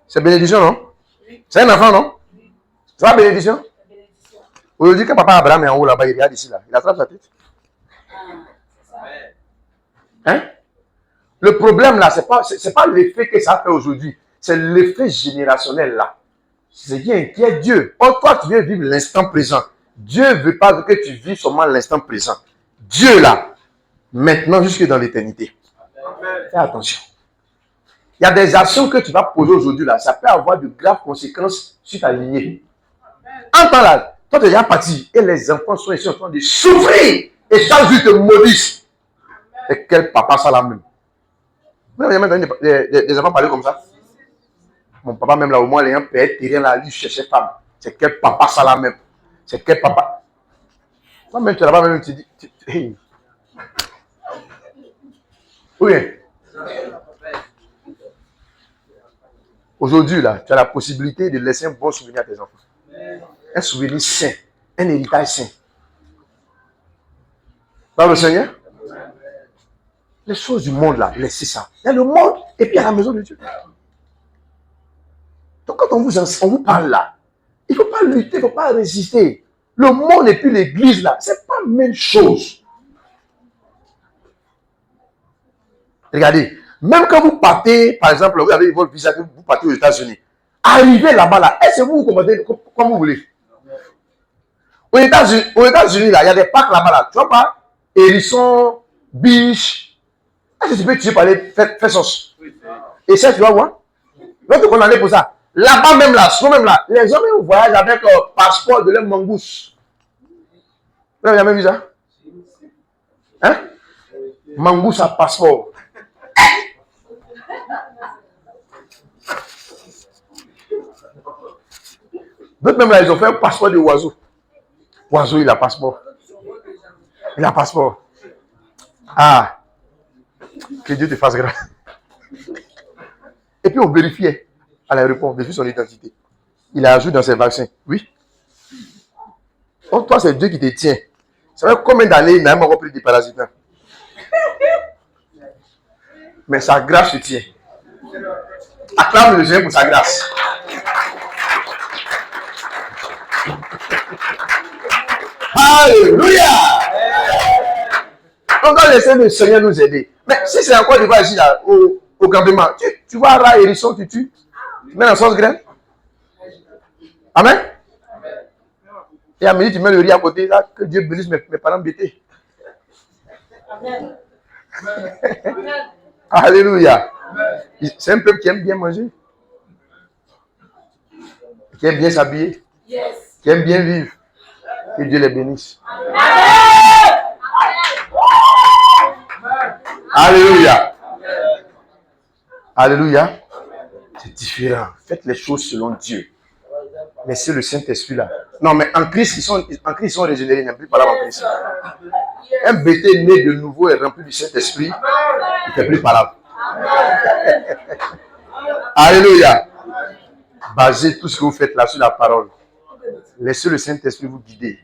c'est bénédiction, non? C'est un enfant, non? C'est pas bénédiction? Aujourd'hui, quand papa Abraham est en haut là-bas, il regarde ici, là, il attrape sa tête. Hein? Le problème là, c'est pas l'effet que ça fait aujourd'hui, c'est l'effet générationnel là. C'est ce qui inquiète Dieu. Or, toi, tu viens vivre l'instant présent. Dieu ne veut pas que tu vives seulement l'instant présent. Dieu là, maintenant jusque dans l'éternité. Fais attention. Il y a des actions que tu vas poser aujourd'hui là, ça peut avoir de graves conséquences sur ta lignée. En temps là, toi tu es déjà parti et les enfants sont ici en train de souffrir et chaque jour ils te maudissent. Et quel papa ça là même? Vous n'avez jamais entendu des enfants parler comme ça? Mon papa même là, au moins, il y a un père terrien là, lui cherchait femme. C'est quel papa ça là même? C'est quel papa? Toi-même, tu es là-bas même, tu dis, hey. Oui. Aujourd'hui, là, tu as la possibilité de laisser un bon souvenir à tes enfants. Un souvenir sain, un héritage sain. Par le Seigneur? Les choses du monde là, laissez ça. Il y a le monde et puis il y a la maison de Dieu. Donc quand on vous parle là, il ne faut pas lutter, il ne faut pas résister. Le monde et puis l'église là, ce n'est pas la même chose. Regardez, même quand vous partez, par exemple, vous avez votre visa, vous partez aux États-Unis, arrivez là-bas là, est-ce que vous vous comportez comme vous voulez? Aux États-Unis là, il y a des parcs là-bas là, tu vois pas? Hérisson, biche. Est-ce que tu peux tuer par les fessos? Et ça, tu vas voir? Je vais te condamner pour ça. Là-bas même là, souvent même là, les hommes ils voyagent avec leur passeport de leur mangousse. Vous avez jamais vu ça? Hein? Mangousse à passeport. D'autres même là, ils ont fait un passeport de oiseau. Oiseau, il a passeport. Il a passeport. Ah! Que Dieu te fasse grâce. Et puis on vérifiait à l'aéroport, on vérifie son identité. Il a ajouté dans ses vaccins. Oui. Donc toi, c'est Dieu qui te tient. Ça fait combien d'années il n'a même pas pris des parasites? Mais sa grâce te tient. Acclame le Seigneur pour sa grâce. Alléluia! On doit laisser le Seigneur nous aider. Mais si c'est encore d'Ivoire ici, là, au campement, tu vois là, hérisson, tu tues. Tu mets la sauce graine. Amen. Et à midi, tu mets le riz à côté, là, que Dieu bénisse mes parents bêtés. Amen. Alléluia. C'est un peuple qui aime bien manger. Qui aime bien s'habiller. Yes. Qui aime bien vivre. Que Dieu les bénisse. Amen. Alléluia. Alléluia. C'est différent. Faites les choses selon Dieu. Laissez le Saint-Esprit là. Non, mais en Christ, ils sont régénérés. Il n'y a plus de parole en Christ. Un bébé né de nouveau et rempli du Saint-Esprit, il ne fait plus parole. Alléluia. Basez tout ce que vous faites là sur la parole. Laissez le Saint-Esprit vous guider.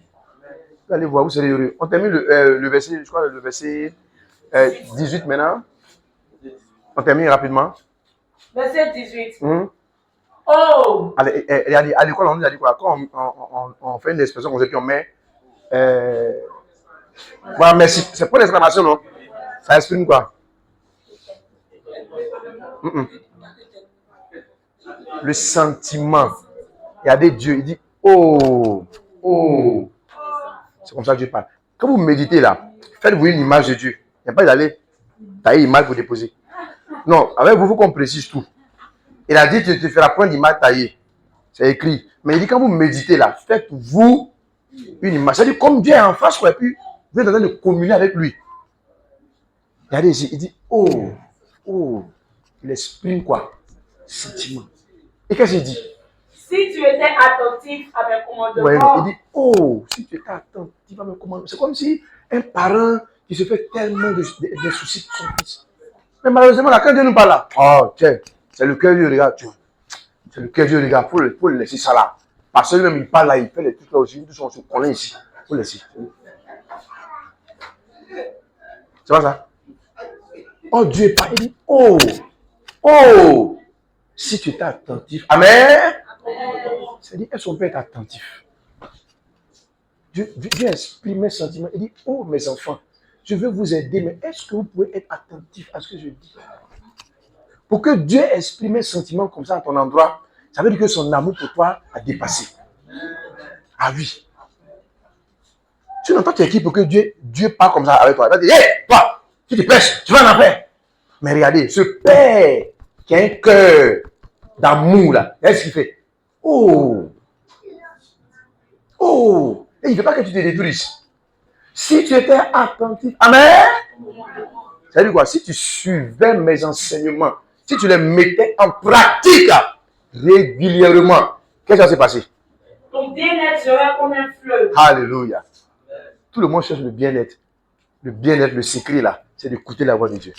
Vous allez voir, vous serez heureux. On termine le verset, je crois, le verset 18 maintenant. On termine rapidement. Verset 18. Oh! À l'école, on nous a dit quoi? Quand on fait une expression comme ça, puis on met. Voilà, mais c'est pas l'exclamation, non? Ça exprime quoi? Le sentiment. Regardez Dieu, il dit oh, oh. C'est comme ça que Dieu parle. Quand vous méditez là, faites-vous une image de Dieu. Il n'y a pas d'aller tailler l'image pour déposer. Non, avec vous, il faut qu'on précise tout. Il a dit tu te feras point d'image taillée. C'est écrit. Mais il dit quand vous méditez là, faites-vous une image. C'est-à-dire comme Dieu est en face, quoi, et puis vous êtes en train de communier avec lui. Regardez ici, il dit oh, oh. Il exprime quoi? Sentiment. Et qu'est-ce qu'il dit? Si tu étais attentif à mes commandements. Ouais, il dit, oh, si tu étais attentif à mes commandements. C'est comme si un parent qui se fait tellement de soucis pour son fils. Mais malheureusement, là, quand Dieu nous parle là, oh, tiens, c'est le cœur du regard, tu vois. C'est le cœur de Dieu, les gars. Il faut le laisser ça là. Parce que lui-même, il parle là, il fait les trucs là aussi. On se connaît ici. Il faut le laisser. C'est pas ça? Oh, Dieu est pas. Il dit, oh, oh, si tu étais attentif. Amen. C'est-à-dire, est-ce qu'on peut être attentif? Dieu exprime mes sentiments. Il dit, oh, mes enfants, je veux vous aider, mais est-ce que vous pouvez être attentif à ce que je dis? Pour que Dieu exprime mes sentiments comme ça à ton endroit, ça veut dire que son amour pour toi a dépassé. Ah oui. Tu n'entends pas qui pour que Dieu parle comme ça avec toi. Il va dire, hé, toi, tu te pêches, tu vas en enfer. Mais regardez, ce père qui a un cœur d'amour là, qu'est-ce qu'il fait? Oh, oh, et il ne veut pas que tu te détruises. Si tu étais attentif, amen. Ça veut dire quoi? Si tu suivais mes enseignements, si tu les mettais en pratique régulièrement, qu'est-ce qui va se passer? Ton bien-être sera comme un fleuve. Alléluia. Tout le monde cherche le bien-être. Le bien-être, le secret là, c'est d'écouter la voix de Dieu.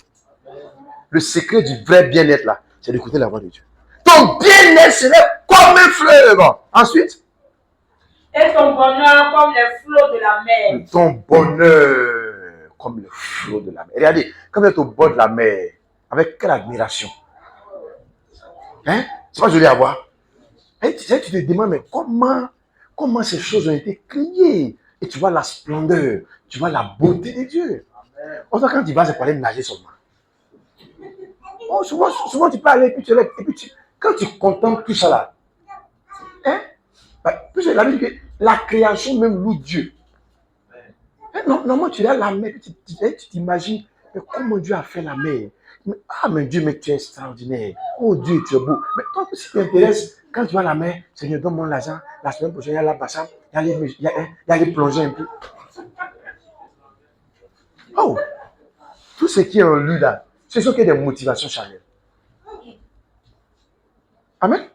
Le secret du vrai bien-être là, c'est d'écouter la voix de Dieu. Ton bien-être serait comme un fleuve. Ensuite, et ton bonheur comme les flots de la mer. Ton bonheur comme le flot de la mer. Regardez, quand vous êtes au bord de la mer, avec quelle admiration. Hein? C'est pas joli à voir. Et tu te demandes, mais comment ces choses ont été créées? Et tu vois la splendeur, tu vois la beauté de Dieu. Enfin, quand tu vas, c'est pour aller nager seulement. Oh, souvent, tu peux aller, et puis tu lèves, et puis quand tu contemples tout ça là, hein? Puis la Bible dit que la création même loue Dieu. Hein? Normalement, tu regardes la mer, tu t'imagines, mais comment Dieu a fait la mer? Mais Dieu, mais tu es extraordinaire. Oh Dieu, tu es beau. Mais toi, si tu t'intéresses, quand tu vas à la mer, Seigneur, donne-moi l'argent. La semaine prochaine, il y a la bassin, il y a les plongées un peu. Oh, tout ce qui est en lui là, ce sont que des motivations charnelles. Amen.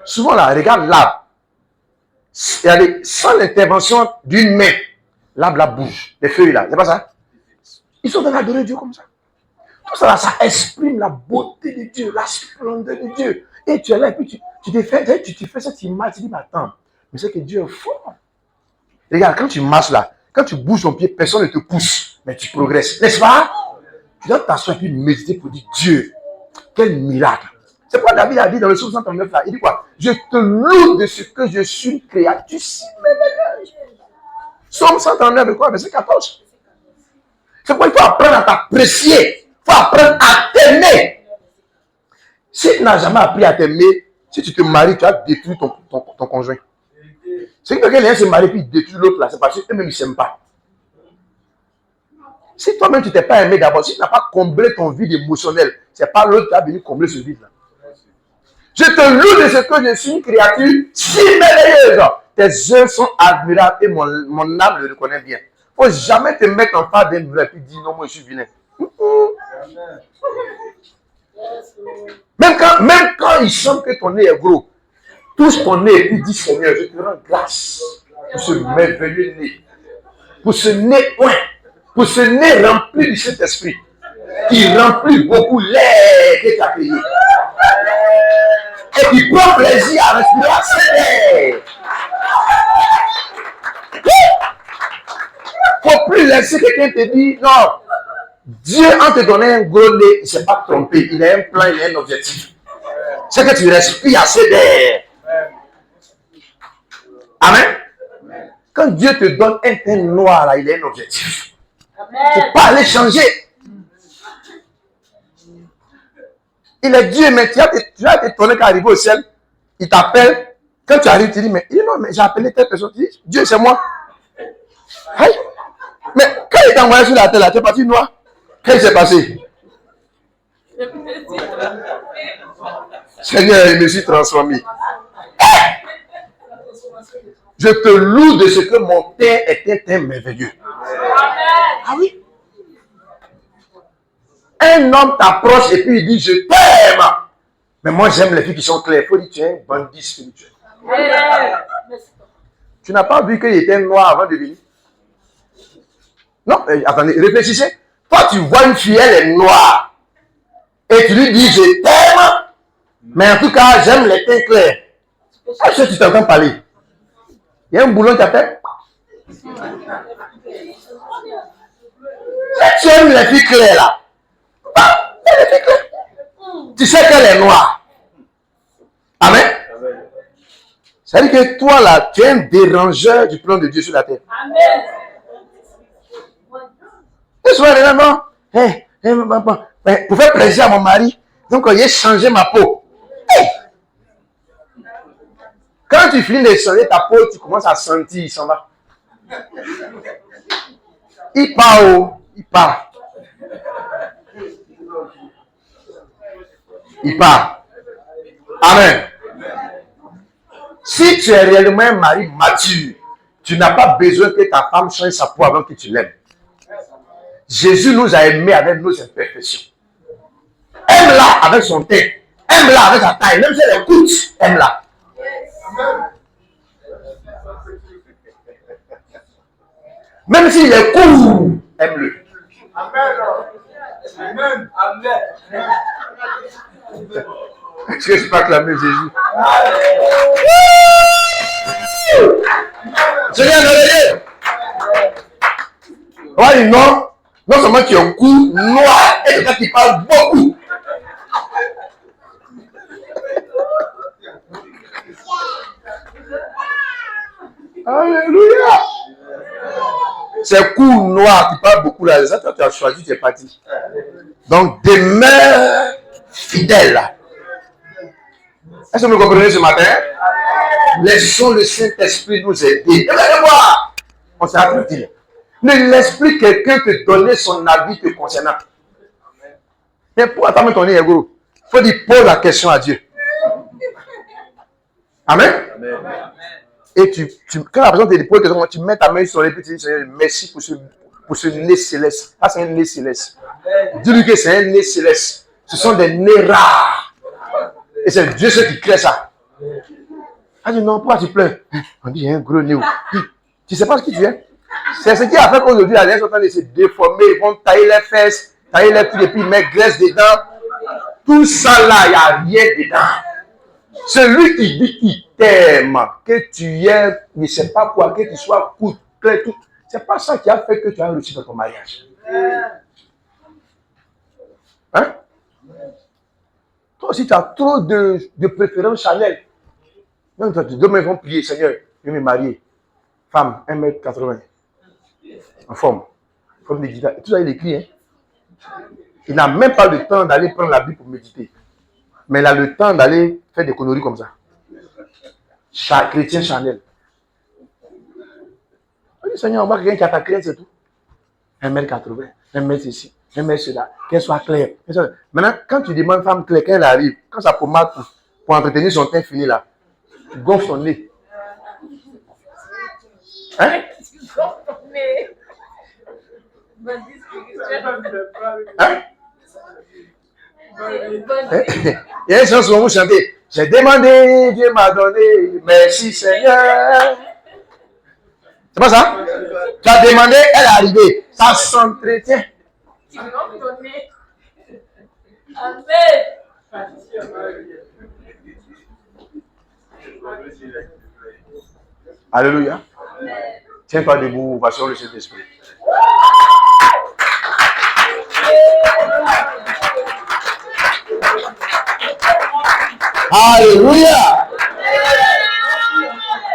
Souvent là, regarde l'arbre. Sans l'intervention d'une main, l'arbre là bouge. Les feuilles là, c'est pas ça? Ils sont en train d'adorer Dieu comme ça. Tout ça là, ça exprime la beauté de Dieu, la splendeur de Dieu. Et tu es là, et puis tu te fais cette image, tu dis, mais attends, mais c'est que Dieu est fort. Regarde, quand tu marches là, quand tu bouges ton pied, personne ne te pousse, mais tu progresses, n'est-ce pas? Tu dois t'asseoir et puis méditer pour dire, Dieu, quel miracle. C'est pourquoi David a dit dans le psaume 139 là, il dit quoi? Je te loue de ce que je suis une créature si merveilleuse. Psaume 139, quoi? Verset 14. C'est pourquoi il faut apprendre à t'apprécier. Il faut apprendre à t'aimer. Si tu n'as jamais appris à t'aimer, si tu te maries, tu as détruit ton conjoint. C'est que quelqu'un se marie puis détruit l'autre là, c'est parce qu'eux-mêmes ils ne s'aiment pas. Si toi-même tu ne t'es pas aimé d'abord, si tu n'as pas comblé ton vide émotionnel, c'est pas l'autre qui a venu combler ce vide là. Je te loue de ce que je suis une créature si merveilleuse. Tes œuvres sont admirables et mon âme le reconnaît bien. Il ne faut jamais te mettre en face d'un vrai et dire non, moi je suis vilain. Même quand il semble que ton nez est gros, touche ton nez et puis dis Seigneur, je te rends grâce pour ce merveilleux nez, pour ce nez point, pour ce nez rempli du Saint-Esprit, qui remplit beaucoup l'air que tu as créé. Et qui prend plaisir à respirer cet air. Il ne faut plus laisser quelqu'un te dire non. Dieu, en te donnant un gros nez, il ne s'est pas trompé. Il a un plan, il a un objectif. C'est que tu respires assez d'air. Amen. Quand Dieu te donne un teint noir, là, il a un objectif. Il ne faut pas aller changer. Il est Dieu, mais tu vas t'étonner quand arrivé au ciel. Il t'appelle. Quand tu arrives, tu dis, mais non, mais j'ai appelé telle personne. Tu dis, Dieu, c'est moi. Hey. Mais quand il t'a envoyé sur la terre, là, tu es parti noir. Qu'est-ce qui s'est passé? Seigneur, il me suis transformé. Je te loue de ce que mon teint était un merveilleux. Ah oui? Un homme t'approche et puis il dit, je t'aime. Mais moi, j'aime les filles qui sont claires. Il faut dire, tu es un bandit spirituel. Tu n'as pas vu qu'il était noir avant de venir? Non, attendez, réfléchissez. Toi, tu vois une fille, elle est noire. Et tu lui dis, je t'aime. Mais en tout cas, j'aime les teints clairs. Est-ce que tu t'entends parler? Il y a un boulon qui t'appelle. Si tu aimes les filles claires là, les filles claires. Tu sais qu'elle est noire. Amen. C'est-à-dire que toi là, tu es un dérangeur du plan de Dieu sur la terre. Amen. Et souvent, les gens, pour faire plaisir à mon mari, donc j'ai changé ma peau. Hey! Quand tu finis de changer ta peau, tu commences à sentir, il s'en va. Il part où? Il part. Il part. Amen. Si tu es réellement un mari mature, tu n'as pas besoin que ta femme change sa peau avant que tu l'aimes. Jésus nous a aimés avec nos imperfections. Aime-la avec son teint. Aime-la avec sa taille. Même si elle écoute, aime-la. Même s'il est court, aime-le. Amen. Amen. Amen. Est-ce que je peux acclamer Jésus? Seigneur, non. Ouais, non. Non seulement tu as un cou noir et quelqu'un qui parle beaucoup. Alléluia. C'est cou noir qui parle beaucoup là. Ça, toi, tu as choisi, tu es parti. Donc, demeure fidèle. Est-ce que vous me comprenez ce matin? Laissons le Saint-Esprit nous aider. Regardez voir. On s'est tranquille. Ne laisse plus quelqu'un te donner son avis te concernant. Mais pour attendre ton nez, gros, il faut dire pose la question à Dieu. Amen. Et quand la personne te pose la question, tu mets ta main sur les petits, Seigneur, merci pour ce nez céleste. Ah, c'est un nez céleste. Dis-lui que c'est un nez céleste. Ce sont des nez rares. Et c'est Dieu seul qui crée ça. Ah, dit non, pourquoi tu pleures? On dit, il y a un gros nez. Tu ne sais pas ce que tu es? C'est ce qui a fait qu'aujourd'hui, les gens sont en train de se déformer. Ils vont tailler les fesses, tailler les pieds, et puis mettre graisse dedans. Tout ça là, il n'y a rien dedans. Celui qui dit qu'il t'aime, que tu aimes, il ne sait pas quoi, que tu sois court, clair, tout. Ce n'est pas ça qui a fait que tu as réussi dans ton mariage. Hein? Toi aussi, tu as trop de préférences Chanel. Donc, demain, ils vont prier, Seigneur, je vais me marier. Femme, 1m80. En forme de guitare. Tout ça, il écrit. Hein? Il n'a même pas le temps d'aller prendre la Bible pour méditer. Mais il a le temps d'aller faire des conneries comme ça. Chrétien Chanel. On dit, Seigneur, on voit quelqu'un qui a ta crainte, c'est tout. 1m80, 1m ceci, 1m cela, qu'elle soit claire. Maintenant, quand tu demandes femme claire, quand elle arrive, quand sa pommade pour entretenir son teint fini là, tu gonfles son nez. Hein? Hein? Il y a une chanson où vous chantez. J'ai demandé, Dieu m'a donné, merci Seigneur. C'est pas ça? Tu as demandé, elle est arrivée. Ça s'entretient. Tu veux me donner. Amen. Alléluia. Tiens-toi debout, va sur le Saint-Esprit. Alléluia.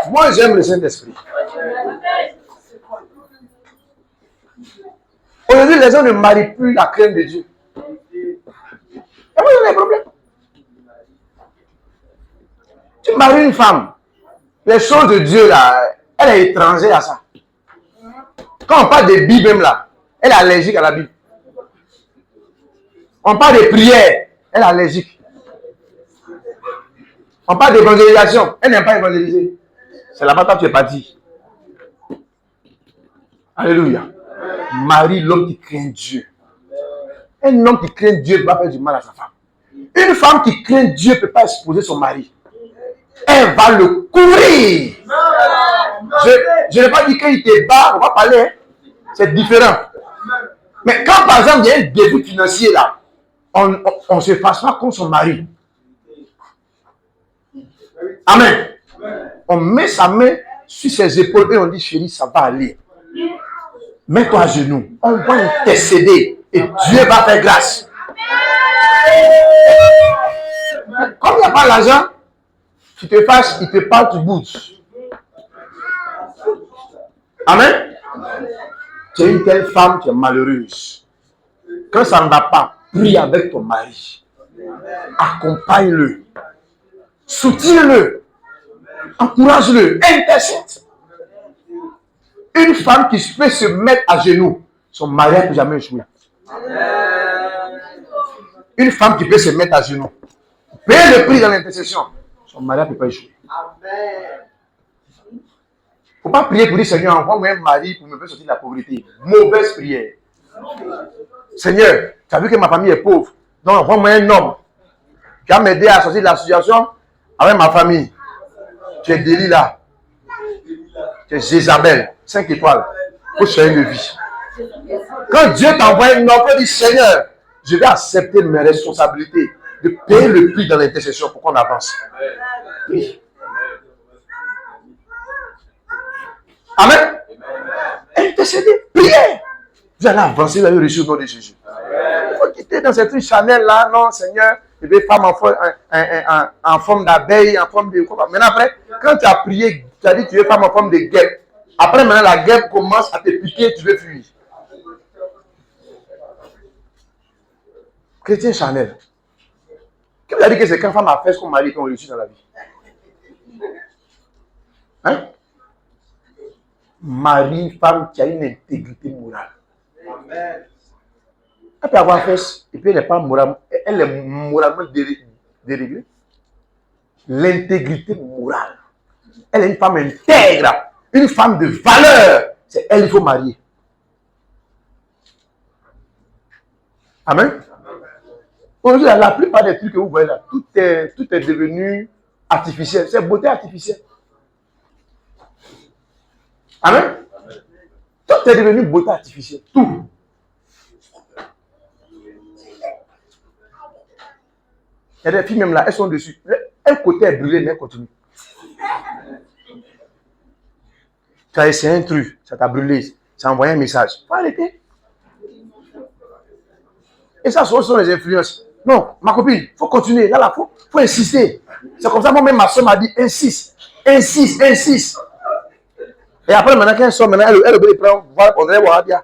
Moi, j'aime le Saint-Esprit. Aujourd'hui, les gens ne marient plus la crainte de Dieu. Et moi, j'ai des problèmes. Tu maries une femme. Les choses de Dieu, là, elle est étrangère à ça. Quand on parle de Bible même là, elle est allergique à la Bible. On parle de prière, elle est allergique. On parle d'évangélisation, elle n'aime pas évangéliser. C'est là-bas que tu es parti. Alléluia. Marie, l'homme qui craint Dieu. Un homme qui craint Dieu ne peut pas faire du mal à sa femme. Une femme qui craint Dieu ne peut pas exposer son mari. Elle va le couvrir. Je n'ai pas dit qu'il te bat, on va parler. Hein. C'est différent. Mais quand par exemple il y a un début financier là, on ne se passe pas contre son mari. Amen. On met sa main sur ses épaules et on dit, chérie, ça va aller. Mets-toi à genoux. On va intercéder et Dieu va faire grâce. Comme il n'y a pas l'argent, tu te fâches, il te parle, tu bouges. Amen. Tu es une telle femme, tu es malheureuse. Quand ça ne va pas, prie avec ton mari. Accompagne-le. Soutiens-le. Encourage-le. Intercède. Une femme qui peut se mettre à genoux, son mari ne peut jamais échouer. Une femme qui peut se mettre à genoux, payer le prix dans l'intercession, son mari ne peut pas échouer. Il ne faut pas prier pour dire, Seigneur, envoie-moi un mari pour me faire sortir de la pauvreté. Mauvaise prière. Seigneur, tu as vu que ma famille est pauvre. Donc, envoie-moi un homme qui va m'aider à sortir de la situation avec ma famille. Tu es Delilah. Tu es Jézabel. 5 étoiles. Pour changer de vie. Quand Dieu t'envoie un homme, tu dis, Seigneur, je vais accepter mes responsabilités de payer le prix dans l'intercession pour qu'on avance. Oui. Amen. Intercéder, priez. Vous allez avancer, vous allez réussir au nom de Jésus. Il faut quitter dans cette truc Chanel là, non Seigneur, je vais faire en forme d'abeille, en forme de quoi. Maintenant après, quand tu as prié, tu as dit tu veux faire en forme de guêpe. Après maintenant la guêpe commence à te piquer, tu veux fuir. Chrétien Chanel. Qui vous a dit que c'est quand femme a fait ce qu'on m'a dit qu'on réussit dans la vie? Hein? Marie, femme qui a une intégrité morale. Amen. Elle peut avoir fait, et puis elle n'est pas moralement, elle est moralement déréglée. L'intégrité morale. Elle est une femme intègre, une femme de valeur. C'est elle qu'il faut marier. Amen. Aujourd'hui, la plupart des trucs que vous voyez là, tout est devenu artificiel. C'est beauté artificielle. Amen. Tout est devenu beauté artificielle. Tout. Il y a des filles même là, elles sont dessus. Un côté est brûlé, mais elle continue. Tu as essayé un truc, ça t'a brûlé, ça a envoyé un message. Il faut arrêter. Et ça, ce sont les influences. Non, ma copine, il faut continuer. Là, il faut insister. C'est comme ça, moi-même, ma soeur m'a dit, insiste, insiste, insiste. Et après, maintenant, quand elle sort, maintenant, elle veut les prendre, voilà, on dirait Wahhabia.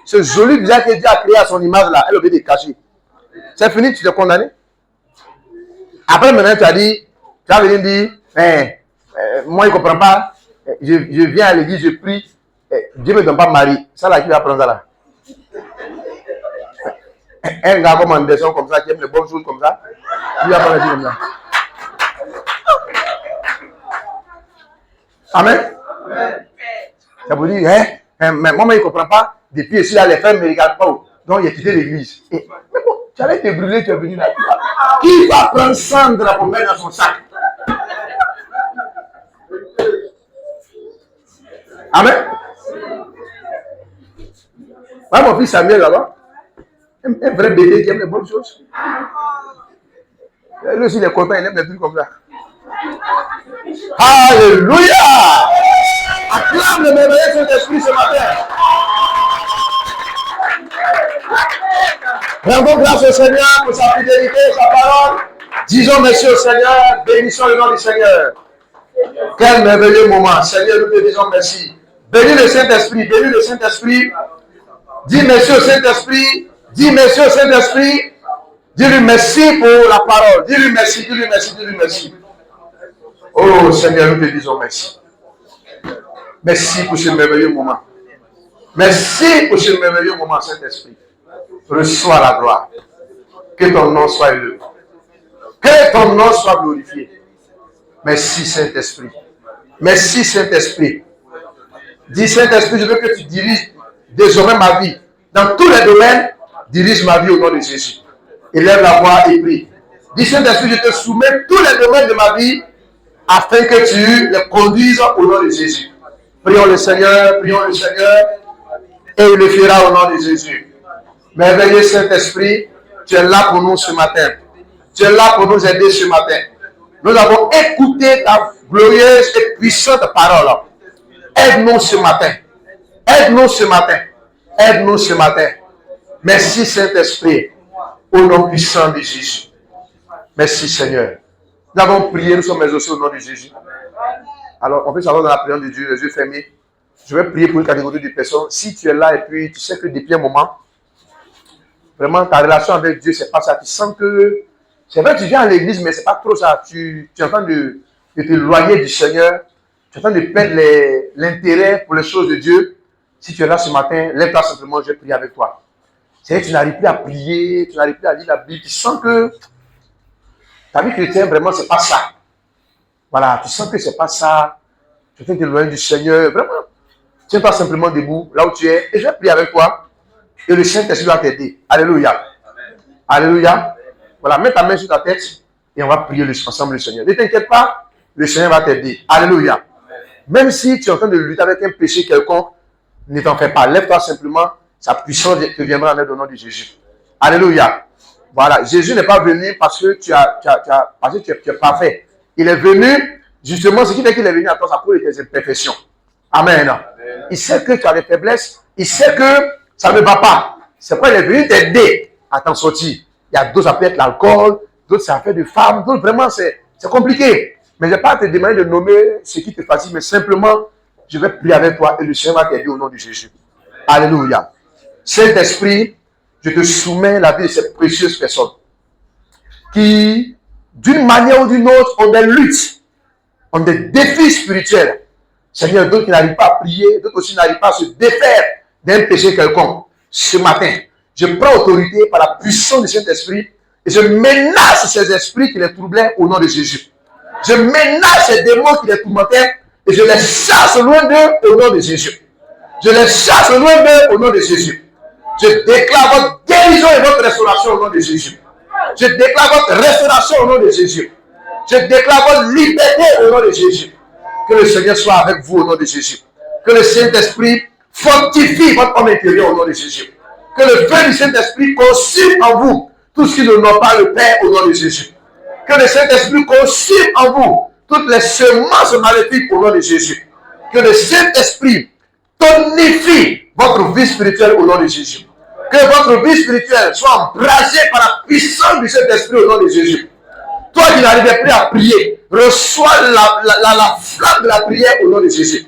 Ce joli visage que Dieu a créé à son image là, elle veut les cacher. C'est fini, tu t'es condamné. Après, maintenant, tu as dit, tu as venu dire, moi, je ne comprends pas. Je viens à l'église, je prie. Dieu ne me donne pas mari. Ça, là, qui va prendre ça là? Un gars comme Anderson, comme ça, qui aime les bonnes choses comme ça, il va prendre la vie comme ça. Amen. Ça veut dire, mais moi, je ne comprends pas. Depuis ici, là, les femmes ne me regardent pas. Donc, il a quitté l'église. Mais bon, tu allais te brûler, tu es venu là. Qui va prendre Sandra pour mettre dans son sac? Amen. Moi, mon fils Samuel là-bas, un vrai bébé qui aime les bonnes choses. Lui aussi, il est content, il aime les trucs comme ça. Alléluia! Acclame le merveilleux Saint-Esprit ce matin. Rendons grâce au Seigneur pour sa fidélité, sa parole. Disons merci au Seigneur, bénissons le nom du Seigneur. Quel merveilleux moment. Seigneur, nous te disons merci. Bénis le Saint-Esprit, bénis le Saint-Esprit. Dis merci au Saint-Esprit. Dis merci au Saint-Esprit. Dis-lui merci pour la parole. Dis-lui merci, dis-lui merci, dis-lui merci. Oh Seigneur, nous te disons merci. Merci pour ce merveilleux moment. Merci pour ce merveilleux moment, Saint-Esprit. Reçois la gloire. Que ton nom soit élevé. Que ton nom soit glorifié. Merci Saint-Esprit. Merci Saint-Esprit. Dis Saint-Esprit, je veux que tu diriges désormais ma vie. Dans tous les domaines, dirige ma vie au nom de Jésus. Élève la voix et prie. Dis Saint-Esprit, je te soumets tous les domaines de ma vie afin que tu les conduises au nom de Jésus. Prions le Seigneur, et il le fera au nom de Jésus. Merveilleux Saint-Esprit, tu es là pour nous ce matin. Tu es là pour nous aider ce matin. Nous avons écouté ta glorieuse et puissante parole. Aide-nous ce matin. Aide-nous ce matin. Aide-nous ce matin. Merci Saint-Esprit. Au nom puissant de Jésus. Merci Seigneur. Nous avons prié, nous sommes exaucés au nom de Jésus. Alors, on peut savoir dans la prière de Dieu, les yeux fermés. Je vais prier pour une catégorie de personnes. Si tu es là et puis tu sais que depuis un moment, vraiment ta relation avec Dieu, c'est pas ça. Tu sens que, c'est vrai que tu viens à l'église, mais c'est pas trop ça. Tu es en train de t'éloigner du Seigneur. Tu es en train de perdre l'intérêt pour les choses de Dieu. Si tu es là ce matin, lève-toi simplement, je vais prier avec toi. C'est-à-dire que tu n'arrives plus à prier, tu n'arrives plus à lire la Bible. Tu sens que ta vie chrétienne, vraiment, c'est pas ça. Voilà, tu sens que c'est pas ça. Tu es en train de t'éloigner du Seigneur. Vraiment, tiens-toi simplement debout, là où tu es, et je vais prier avec toi. Et le Saint-Esprit va t'aider. Alléluia. Alléluia. Voilà, mets ta main sur ta tête et on va prier ensemble le Seigneur. Ne t'inquiète pas, le Seigneur va t'aider. Alléluia. Même si tu es en train de lutter avec un péché quelconque, ne t'en fais pas. Lève-toi simplement, sa puissance te viendra en aide au nom de Jésus. Alléluia. Voilà, Jésus n'est pas venu parce que tu es parfait. Il est venu, justement, ce qui fait qu'il est venu à toi, ça pour tes imperfections. Amen. Il sait que tu as des faiblesses. Il sait que ça ne va pas. C'est pourquoi il est venu t'aider à t'en sortir. Il y a d'autres, ça peut être l'alcool, d'autres, ça fait de femmes, d'autres, vraiment, c'est compliqué. Mais je ne vais pas te demander de nommer ce qui te fatigue, mais simplement, je vais prier avec toi et le Seigneur va t'aider au nom de Jésus. Alléluia. Saint-Esprit, je te soumets la vie de ces précieuses personnes qui, d'une manière ou d'une autre, ont des luttes, ont des défis spirituels. Seigneur, d'autres qui n'arrivent pas à prier, d'autres aussi n'arrivent pas à se défaire d'un péché quelconque. Ce matin, je prends autorité par la puissance du Saint-Esprit et je menace ces esprits qui les troublaient au nom de Jésus. Je menace ces démons qui les tourmentaient et je les chasse loin d'eux au nom de Jésus. Je les chasse loin d'eux au nom de Jésus. Je déclare votre guérison et votre restauration au nom de Jésus. Je déclare votre restauration au nom de Jésus. Je déclare votre liberté au nom de Jésus. Que le Seigneur soit avec vous au nom de Jésus. Que le Saint-Esprit fortifie votre homme intérieur au nom de Jésus. Que le feu du Saint-Esprit consume en vous tout ce qui ne n'ont pas le Père au nom de Jésus. Que le Saint-Esprit consume en vous toutes les semences maléfiques au nom de Jésus. Que le Saint-Esprit tonifie votre vie spirituelle au nom de Jésus. Que votre vie spirituelle soit embrasée par la puissance du Saint-Esprit au nom de Jésus. Toi qui n'arrivais plus à prier, reçois la flamme de la prière au nom de Jésus.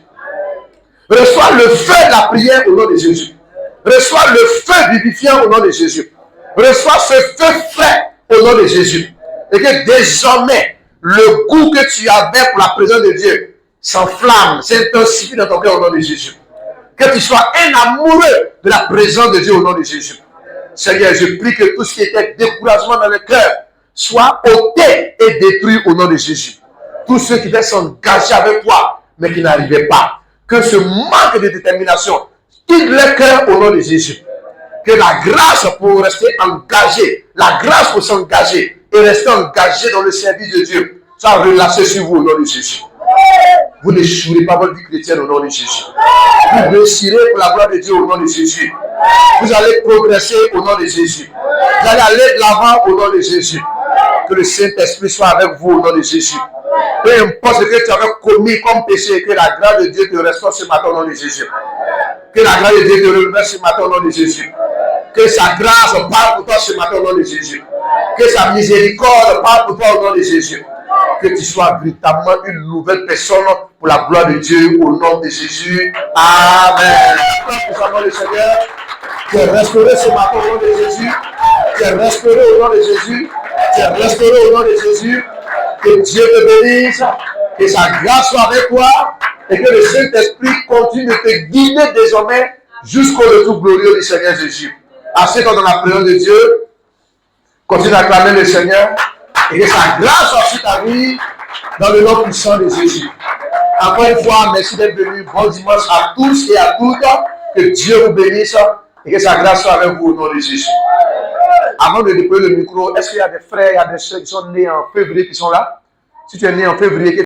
Reçois le feu de la prière au nom de Jésus. Reçois le feu vivifiant au nom de Jésus. Reçois ce feu frais au nom de Jésus. Et que désormais, le goût que tu avais pour la présence de Dieu s'enflamme, s'intensifie dans ton cœur au nom de Jésus. Que tu sois un amoureux de la présence de Dieu au nom de Jésus. Seigneur, je prie que tout ce qui était découragement dans le cœur soit ôté et détruit au nom de Jésus. Tous ceux qui veulent s'engager avec toi, mais qui n'arrivaient pas. Que ce manque de détermination quitte leur cœur au nom de Jésus. Que la grâce pour rester engagé, la grâce pour s'engager et rester engagé dans le service de Dieu soit relâchée sur vous au nom de Jésus. Vous n'échouerez pas votre vie chrétienne au nom de Jésus. Vous réussirez pour la gloire de Dieu au nom de Jésus. Vous allez progresser au nom de Jésus. Vous allez aller de l'avant au nom de Jésus. Que le Saint-Esprit soit avec vous au nom de Jésus. Peu importe ce que tu avais commis comme péché, que la grâce de Dieu te restaure ce matin au nom de Jésus. Que la grâce de Dieu te relève ce matin au nom de Jésus. Que sa grâce parle pour toi ce matin au nom de Jésus. Que sa miséricorde parle pour toi au nom de Jésus. Que tu sois véritablement une nouvelle personne pour la gloire de Dieu au nom de Jésus. Amen. Le Seigneur, tu es restauré ce matin au nom de Jésus. Tu es restauré au nom de Jésus. Tu es restauré au nom de Jésus. Que Dieu te bénisse. Que sa grâce soit avec toi. Et que le Saint-Esprit continue de te guider désormais jusqu'au retour glorieux du Seigneur Jésus. Assieds-toi dans la présence de Dieu. Continue à clamer le Seigneur. Et que sa grâce soit sur ta vie dans le nom puissant de Jésus. Encore une fois, merci d'être venu. Bon dimanche à tous et à toutes. Que Dieu vous bénisse et que sa grâce soit avec vous au nom de Jésus. Avant de déployer le micro, est-ce qu'il y a des frères, il y a des soeurs qui sont nés en février qui sont là? Si tu es né en février,